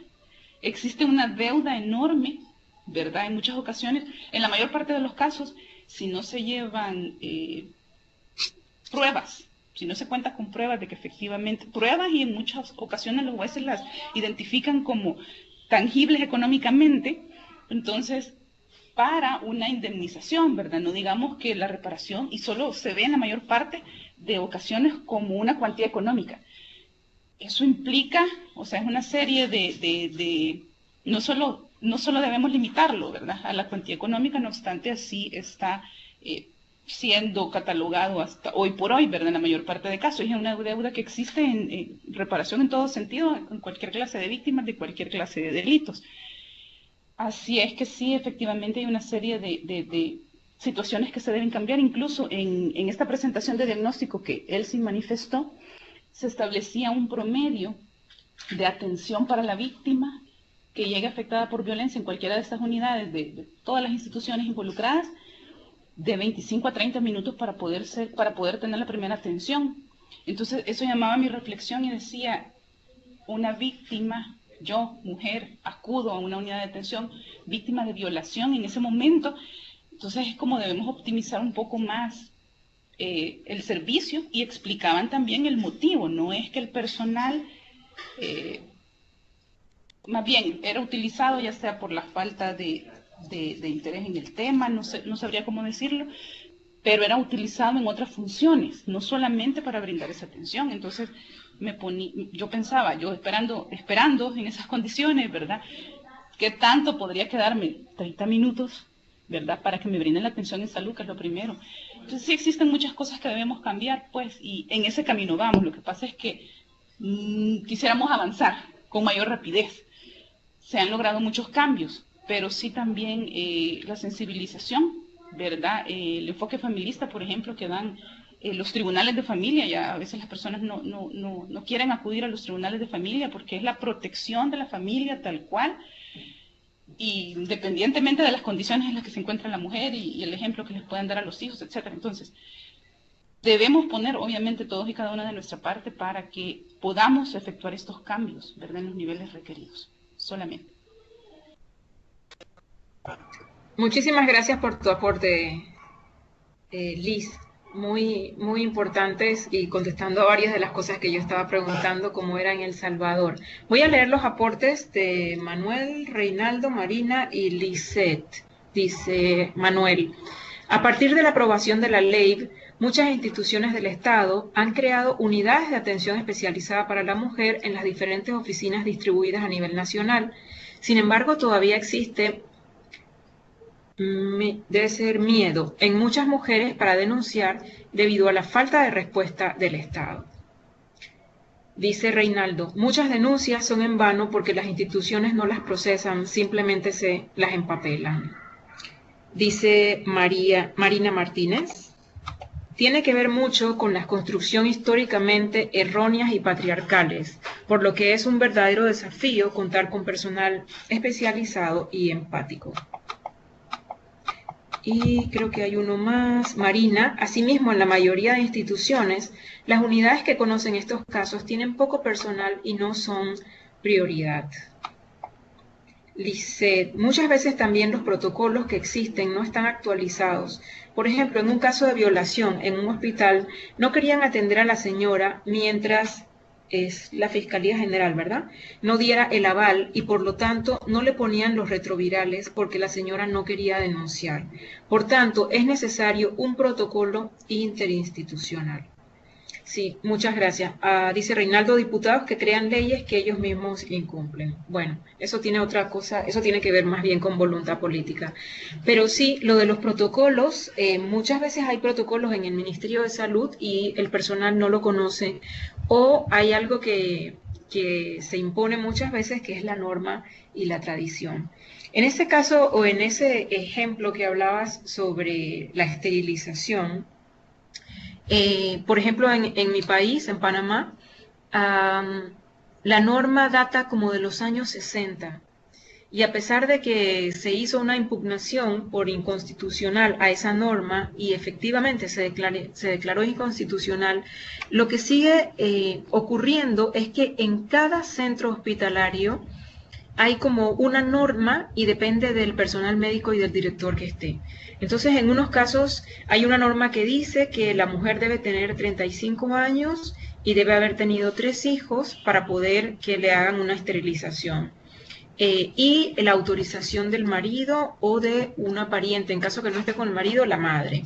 existe una deuda enorme, ¿verdad? En muchas ocasiones, en la mayor parte de los casos, si no se llevan pruebas, si no se cuenta con pruebas de que efectivamente, pruebas, y en muchas ocasiones los jueces las identifican como tangibles económicamente, entonces, para una indemnización, ¿verdad? No digamos que la reparación, y solo se ve en la mayor parte de ocasiones como una cuantía económica. Eso implica, o sea, es una serie no solo debemos limitarlo, ¿verdad?, a la cuantía económica, no obstante, así está siendo catalogado hasta hoy por hoy, ¿verdad? En la mayor parte de casos. Es una deuda que existe en reparación en todo sentido, en cualquier clase de víctimas, de cualquier clase de delitos. Así es que sí, efectivamente hay una serie de situaciones que se deben cambiar. Incluso en esta presentación de diagnóstico que Elsie manifestó, se establecía un promedio de atención para la víctima que llegue afectada por violencia en cualquiera de estas unidades de todas las instituciones involucradas, de 25 a 30 minutos para poder tener la primera atención. Entonces eso llamaba mi reflexión y decía, una víctima, yo, mujer, acudo a una unidad de atención, víctima de violación en ese momento. Entonces es como debemos optimizar un poco más el servicio, y explicaban también el motivo. No es que el personal, más bien, era utilizado ya sea por la falta de interés en el tema, no sabría cómo decirlo, pero era utilizado en otras funciones, no solamente para brindar esa atención. Entonces yo pensaba, yo esperando en esas condiciones, ¿verdad? ¿Qué tanto podría quedarme? 30 minutos, ¿verdad? Para que me brinden la atención en salud, que es lo primero. Entonces sí existen muchas cosas que debemos cambiar, pues, y en ese camino vamos. Lo que pasa es que quisiéramos avanzar con mayor rapidez. Se han logrado muchos cambios, pero sí también la sensibilización, ¿verdad? El enfoque familista, por ejemplo, que dan los tribunales de familia. Ya a veces las personas no quieren acudir a los tribunales de familia porque es la protección de la familia tal cual, y independientemente de las condiciones en las que se encuentra la mujer y el ejemplo que les puedan dar a los hijos, etcétera. Entonces, debemos poner obviamente todos y cada una de nuestra parte para que podamos efectuar estos cambios, ¿verdad? En los niveles requeridos, solamente. Muchísimas gracias por tu aporte, Liz. Muy importantes, y contestando a varias de las cosas que yo estaba preguntando, como era en El Salvador. Voy a leer los aportes de Manuel, Reinaldo, Marina y Lisette. Dice Manuel: a partir de la aprobación de la ley, muchas instituciones del Estado han creado unidades de atención especializada para la mujer en las diferentes oficinas distribuidas a nivel nacional. Sin embargo, todavía existe debe ser miedo en muchas mujeres para denunciar debido a la falta de respuesta del Estado. Dice Reinaldo: muchas denuncias son en vano porque las instituciones no las procesan, simplemente se las empapelan. Dice Marina Martínez: tiene que ver mucho con la construcción históricamente erróneas y patriarcales, por lo que es un verdadero desafío contar con personal especializado y empático. Y creo que hay uno más. Marina: asimismo, en la mayoría de instituciones, las unidades que conocen estos casos tienen poco personal y no son prioridad. Lisette: muchas veces también los protocolos que existen no están actualizados. Por ejemplo, en un caso de violación en un hospital, no querían atender a la señora mientras la Fiscalía General, ¿verdad?, no diera el aval, y por lo tanto no le ponían los retrovirales porque la señora no quería denunciar. Por tanto, es necesario un protocolo interinstitucional. Sí, muchas gracias. Dice Reinaldo: diputados que crean leyes que ellos mismos incumplen. Bueno, eso tiene otra cosa, eso tiene que ver más bien con voluntad política. Pero sí, lo de los protocolos, muchas veces hay protocolos en el Ministerio de Salud y el personal no lo conoce, o hay algo que se impone muchas veces, que es la norma y la tradición. En ese caso, o en ese ejemplo que hablabas sobre la esterilización, por ejemplo, en mi país, en Panamá, la norma data como de los años 60, y a pesar de que se hizo una impugnación por inconstitucional a esa norma y efectivamente se declaró inconstitucional, lo que sigue ocurriendo es que en cada centro hospitalario hay como una norma y depende del personal médico y del director que esté. Entonces, en unos casos hay una norma que dice que la mujer debe tener 35 años y debe haber tenido 3 hijos para poder que le hagan una esterilización. Y la autorización del marido o de una pariente, en caso que no esté con el marido, la madre.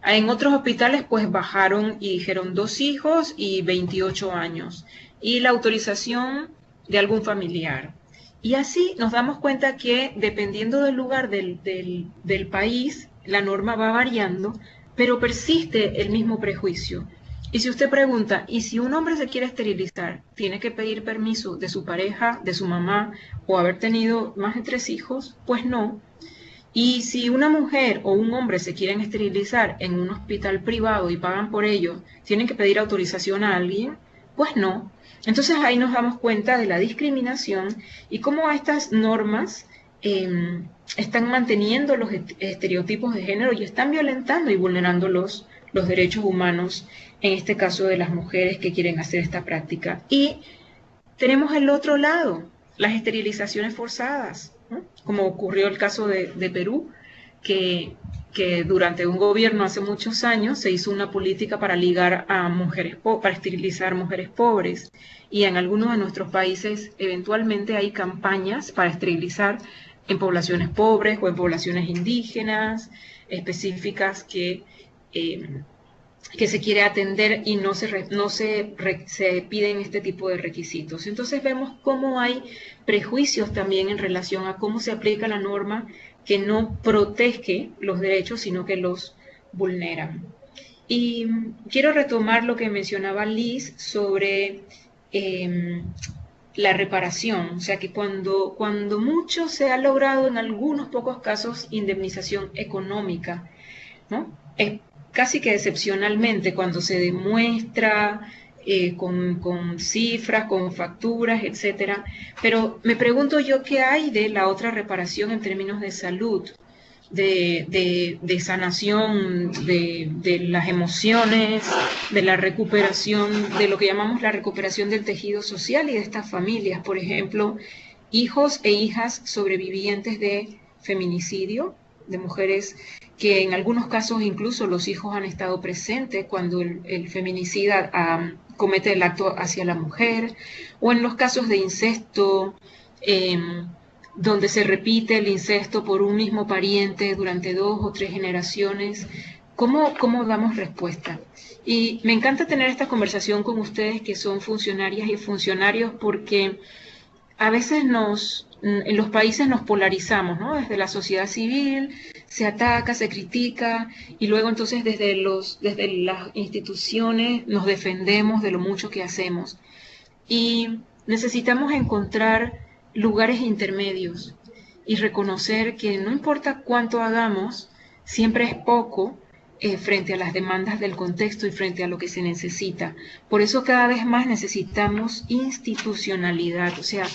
En otros hospitales pues bajaron y dijeron 2 hijos y 28 años. Y la autorización de algún familiar. Y así nos damos cuenta que dependiendo del lugar del país, la norma va variando, pero persiste el mismo prejuicio. Y si usted pregunta, ¿y si un hombre se quiere esterilizar, tiene que pedir permiso de su pareja, de su mamá, o haber tenido más de 3 hijos? Pues no. Y si una mujer o un hombre se quieren esterilizar en un hospital privado y pagan por ello, ¿tienen que pedir autorización a alguien? Pues no. Entonces ahí nos damos cuenta de la discriminación y cómo estas normas están manteniendo los estereotipos de género y están violentando y vulnerando los derechos humanos, en este caso de las mujeres que quieren hacer esta práctica. Y tenemos el otro lado, las esterilizaciones forzadas, ¿no? Como ocurrió el caso de Perú, que durante un gobierno hace muchos años se hizo una política para ligar a mujeres, para esterilizar mujeres pobres, y en algunos de nuestros países eventualmente hay campañas para esterilizar en poblaciones pobres o en poblaciones indígenas específicas que se quiere atender y no se piden este tipo de requisitos. Entonces vemos cómo hay prejuicios también en relación a cómo se aplica la norma que no protege los derechos, sino que los vulneran. Y quiero retomar lo que mencionaba Liz sobre la reparación, o sea que cuando mucho se ha logrado en algunos pocos casos indemnización económica, ¿no? Casi que excepcionalmente cuando se demuestra con cifras, con facturas, etcétera. Pero me pregunto yo qué hay de la otra reparación en términos de salud, de sanación, de las emociones, de la recuperación, de lo que llamamos la recuperación del tejido social y de estas familias. Por ejemplo, hijos e hijas sobrevivientes de feminicidio, de mujeres que en algunos casos incluso los hijos han estado presentes cuando el feminicida comete el acto hacia la mujer, o en los casos de incesto, donde se repite el incesto por un mismo pariente durante 2 o 3 generaciones. ¿Cómo damos respuesta? Y me encanta tener esta conversación con ustedes que son funcionarias y funcionarios, porque a veces en los países nos polarizamos, ¿no? Desde la sociedad civil se ataca, se critica, y luego entonces desde las instituciones nos defendemos de lo mucho que hacemos. Y necesitamos encontrar lugares intermedios y reconocer que no importa cuánto hagamos, siempre es poco frente a las demandas del contexto y frente a lo que se necesita. Por eso cada vez más necesitamos institucionalidad, o sea,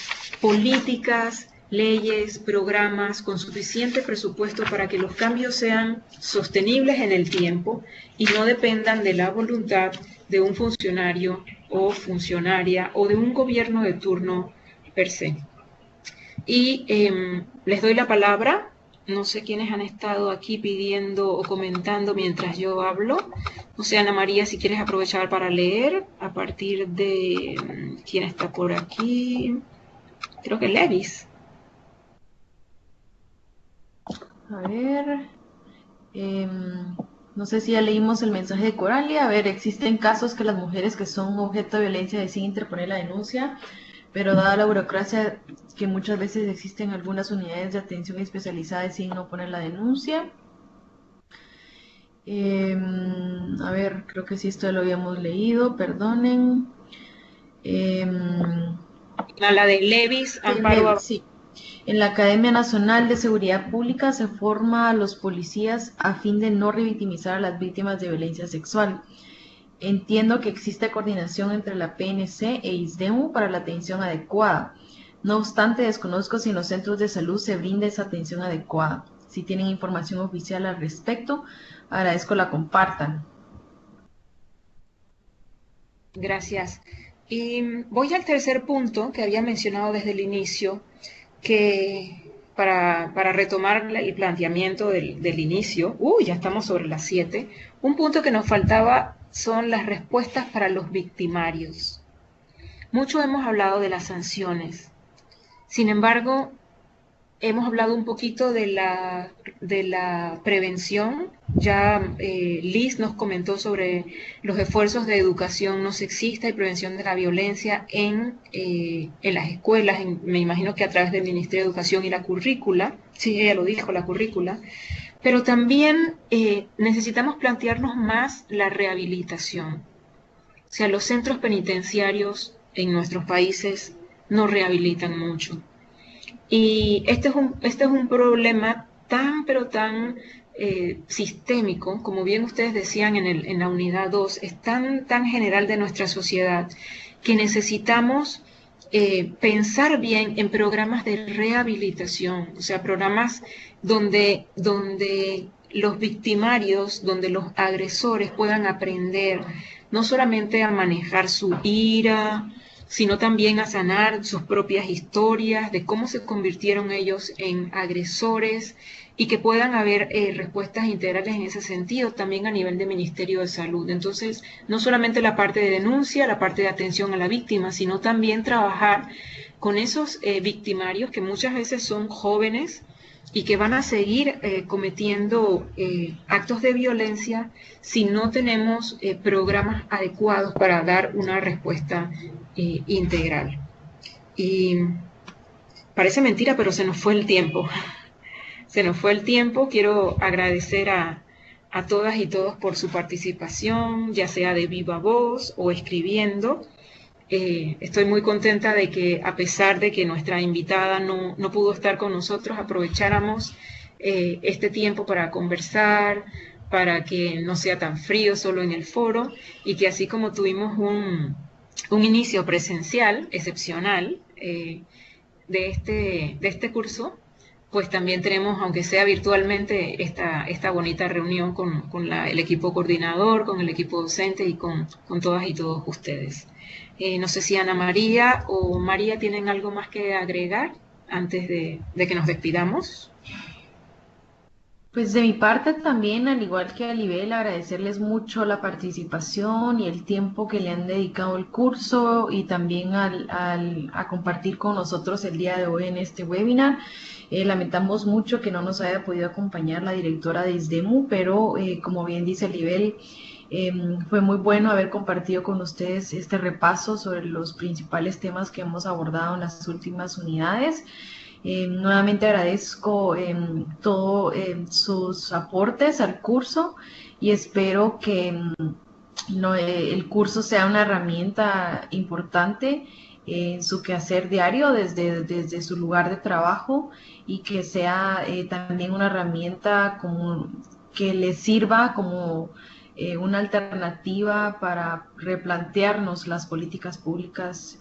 políticas, leyes, programas con suficiente presupuesto para que los cambios sean sostenibles en el tiempo y no dependan de la voluntad de un funcionario o funcionaria o de un gobierno de turno per se. Y les doy la palabra. No sé quiénes han estado aquí pidiendo o comentando mientras yo hablo. No sé, Ana María, si quieres aprovechar para leer a partir de quién está por aquí. Creo que Levis. A ver, no sé si ya leímos el mensaje de Coralia. A ver, existen casos que las mujeres que son objeto de violencia deciden interponer la denuncia, pero dada la burocracia que muchas veces existen algunas unidades de atención especializada deciden no poner la denuncia. A ver, creo que sí, esto lo habíamos leído, perdonen. La de Levis, Amparo. Sí. En la Academia Nacional de Seguridad Pública se forma a los policías a fin de no revictimizar a las víctimas de violencia sexual. Entiendo que existe coordinación entre la PNC e ISDEMU para la atención adecuada. No obstante, desconozco si en los centros de salud se brinda esa atención adecuada. Si tienen información oficial al respecto, agradezco la compartan. Gracias. Y voy al tercer punto que había mencionado desde el inicio, que para retomar el planteamiento del inicio, ya estamos sobre las 7, un punto que nos faltaba son las respuestas para los victimarios. Mucho hemos hablado de las sanciones. Sin embargo, hemos hablado un poquito de la prevención. Ya Liz nos comentó sobre los esfuerzos de educación no sexista y prevención de la violencia en las escuelas, me imagino que a través del Ministerio de Educación y la currícula. Sí, ella lo dijo, la currícula. pero también necesitamos plantearnos más la rehabilitación. O sea, los centros penitenciarios en nuestros países no rehabilitan mucho. Y este es un problema tan, pero tan sistémico, como bien ustedes decían en la unidad 2, es tan, tan general de nuestra sociedad, que necesitamos pensar bien en programas de rehabilitación, o sea, programas donde los victimarios, donde los agresores puedan aprender no solamente a manejar su ira, sino también a sanar sus propias historias, de cómo se convirtieron ellos en agresores, y que puedan haber respuestas integrales en ese sentido, también a nivel de Ministerio de Salud. Entonces, no solamente la parte de denuncia, la parte de atención a la víctima, sino también trabajar con esos victimarios que muchas veces son jóvenes y que van a seguir cometiendo actos de violencia si no tenemos programas adecuados para dar una respuesta integral. Y parece mentira, pero se nos fue el tiempo. Se nos fue el tiempo. Quiero agradecer a todas y todos por su participación, ya sea de viva voz o escribiendo. Estoy muy contenta de que, a pesar de que nuestra invitada no pudo estar con nosotros, aprovecháramos este tiempo para conversar, para que no sea tan frío solo en el foro, y que así como tuvimos un inicio presencial excepcional de este curso, pues también tenemos, aunque sea virtualmente, esta bonita reunión con el equipo coordinador, con el equipo docente y con todas y todos ustedes. No sé si Ana María o María tienen algo más que agregar antes de que nos despidamos. Pues de mi parte también, al igual que a Alibel, agradecerles mucho la participación y el tiempo que le han dedicado al curso, y también a compartir con nosotros el día de hoy en este webinar. Lamentamos mucho que no nos haya podido acompañar la directora de ISDEMU, pero como bien dice Alibel, fue muy bueno haber compartido con ustedes este repaso sobre los principales temas que hemos abordado en las últimas unidades. Nuevamente agradezco todos sus aportes al curso, y espero que el curso sea una herramienta importante en su quehacer diario desde su lugar de trabajo, y que sea también una herramienta que les sirva como una alternativa para replantearnos las políticas públicas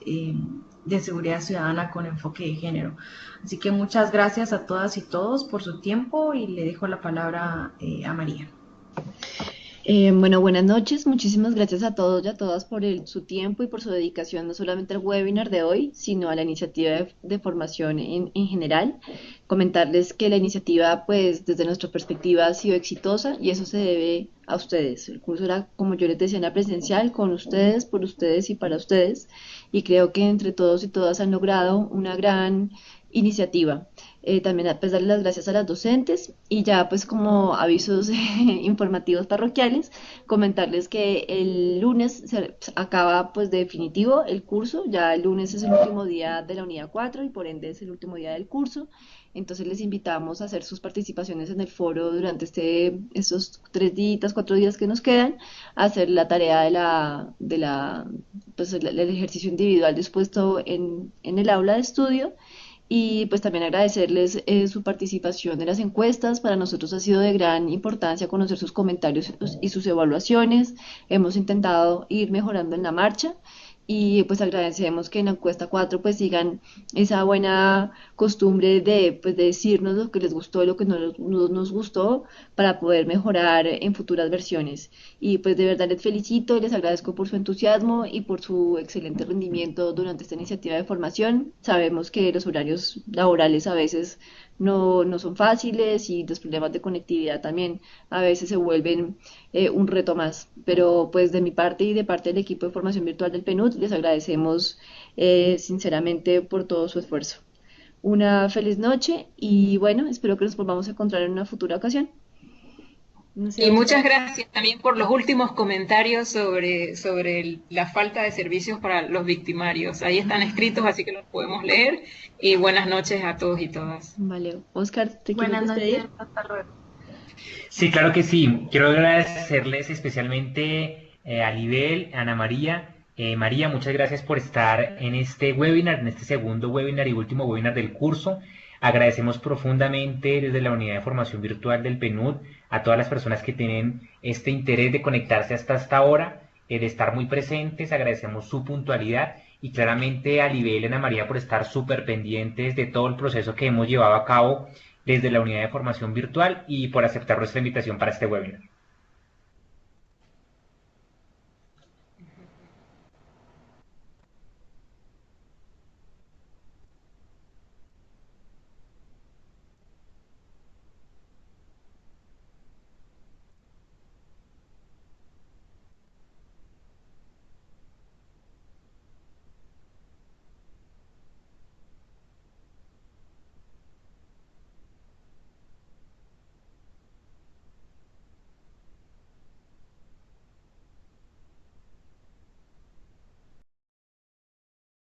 de seguridad ciudadana con enfoque de género. Así que muchas gracias a todas y todos por su tiempo, y le dejo la palabra a María. Bueno, buenas noches. Muchísimas gracias a todos y a todas por su tiempo y por su dedicación, no solamente al webinar de hoy, sino a la iniciativa de formación en general. Comentarles que la iniciativa, pues, desde nuestra perspectiva ha sido exitosa, y eso se debe a ustedes. El curso era, como yo les decía, en la presencial, con ustedes, por ustedes y para ustedes, y creo que entre todos y todas han logrado una gran iniciativa. También pues darle las gracias a las docentes, y ya pues como avisos informativos parroquiales, comentarles que el lunes se acaba pues definitivo el curso. Ya el lunes es el último día de la unidad 4 y por ende es el último día del curso. Entonces les invitamos a hacer sus participaciones en el foro durante estos 3 días, 4 días que nos quedan, a hacer la tarea pues el ejercicio individual dispuesto en el aula de estudio. Y pues también agradecerles su participación en las encuestas. Para nosotros ha sido de gran importancia conocer sus comentarios y sus evaluaciones. Hemos intentado ir mejorando en la marcha, y pues agradecemos que en la encuesta 4 pues sigan esa buena costumbre de decirnos lo que les gustó y lo que no nos gustó, para poder mejorar en futuras versiones. Y pues de verdad les felicito y les agradezco por su entusiasmo y por su excelente rendimiento durante esta iniciativa de formación. Sabemos que los horarios laborales a veces no son fáciles, y los problemas de conectividad también a veces se vuelven un reto más, pero pues de mi parte y de parte del equipo de formación virtual del PNUD les agradecemos sinceramente por todo su esfuerzo. Una feliz noche, y bueno, espero que nos volvamos a encontrar en una futura ocasión. No sé, Y muchas gracias también por los últimos comentarios sobre la falta de servicios para los victimarios. Ahí están escritos, así que los podemos leer. Y buenas noches a todos y todas. Vale, Oscar, ¿te quieres Buenas despedir? noches, hasta luego. Sí, claro que sí. Quiero agradecerles especialmente a Libel, a Ana María. María, muchas gracias por estar en este webinar, en este segundo webinar y último webinar del curso. Agradecemos profundamente desde la Unidad de Formación Virtual del PNUD a todas las personas que tienen este interés de conectarse hasta esta hora, de estar muy presentes. Agradecemos su puntualidad y claramente a Libel y a Ana María por estar súper pendientes de todo el proceso que hemos llevado a cabo desde la Unidad de Formación Virtual y por aceptar nuestra invitación para este webinar.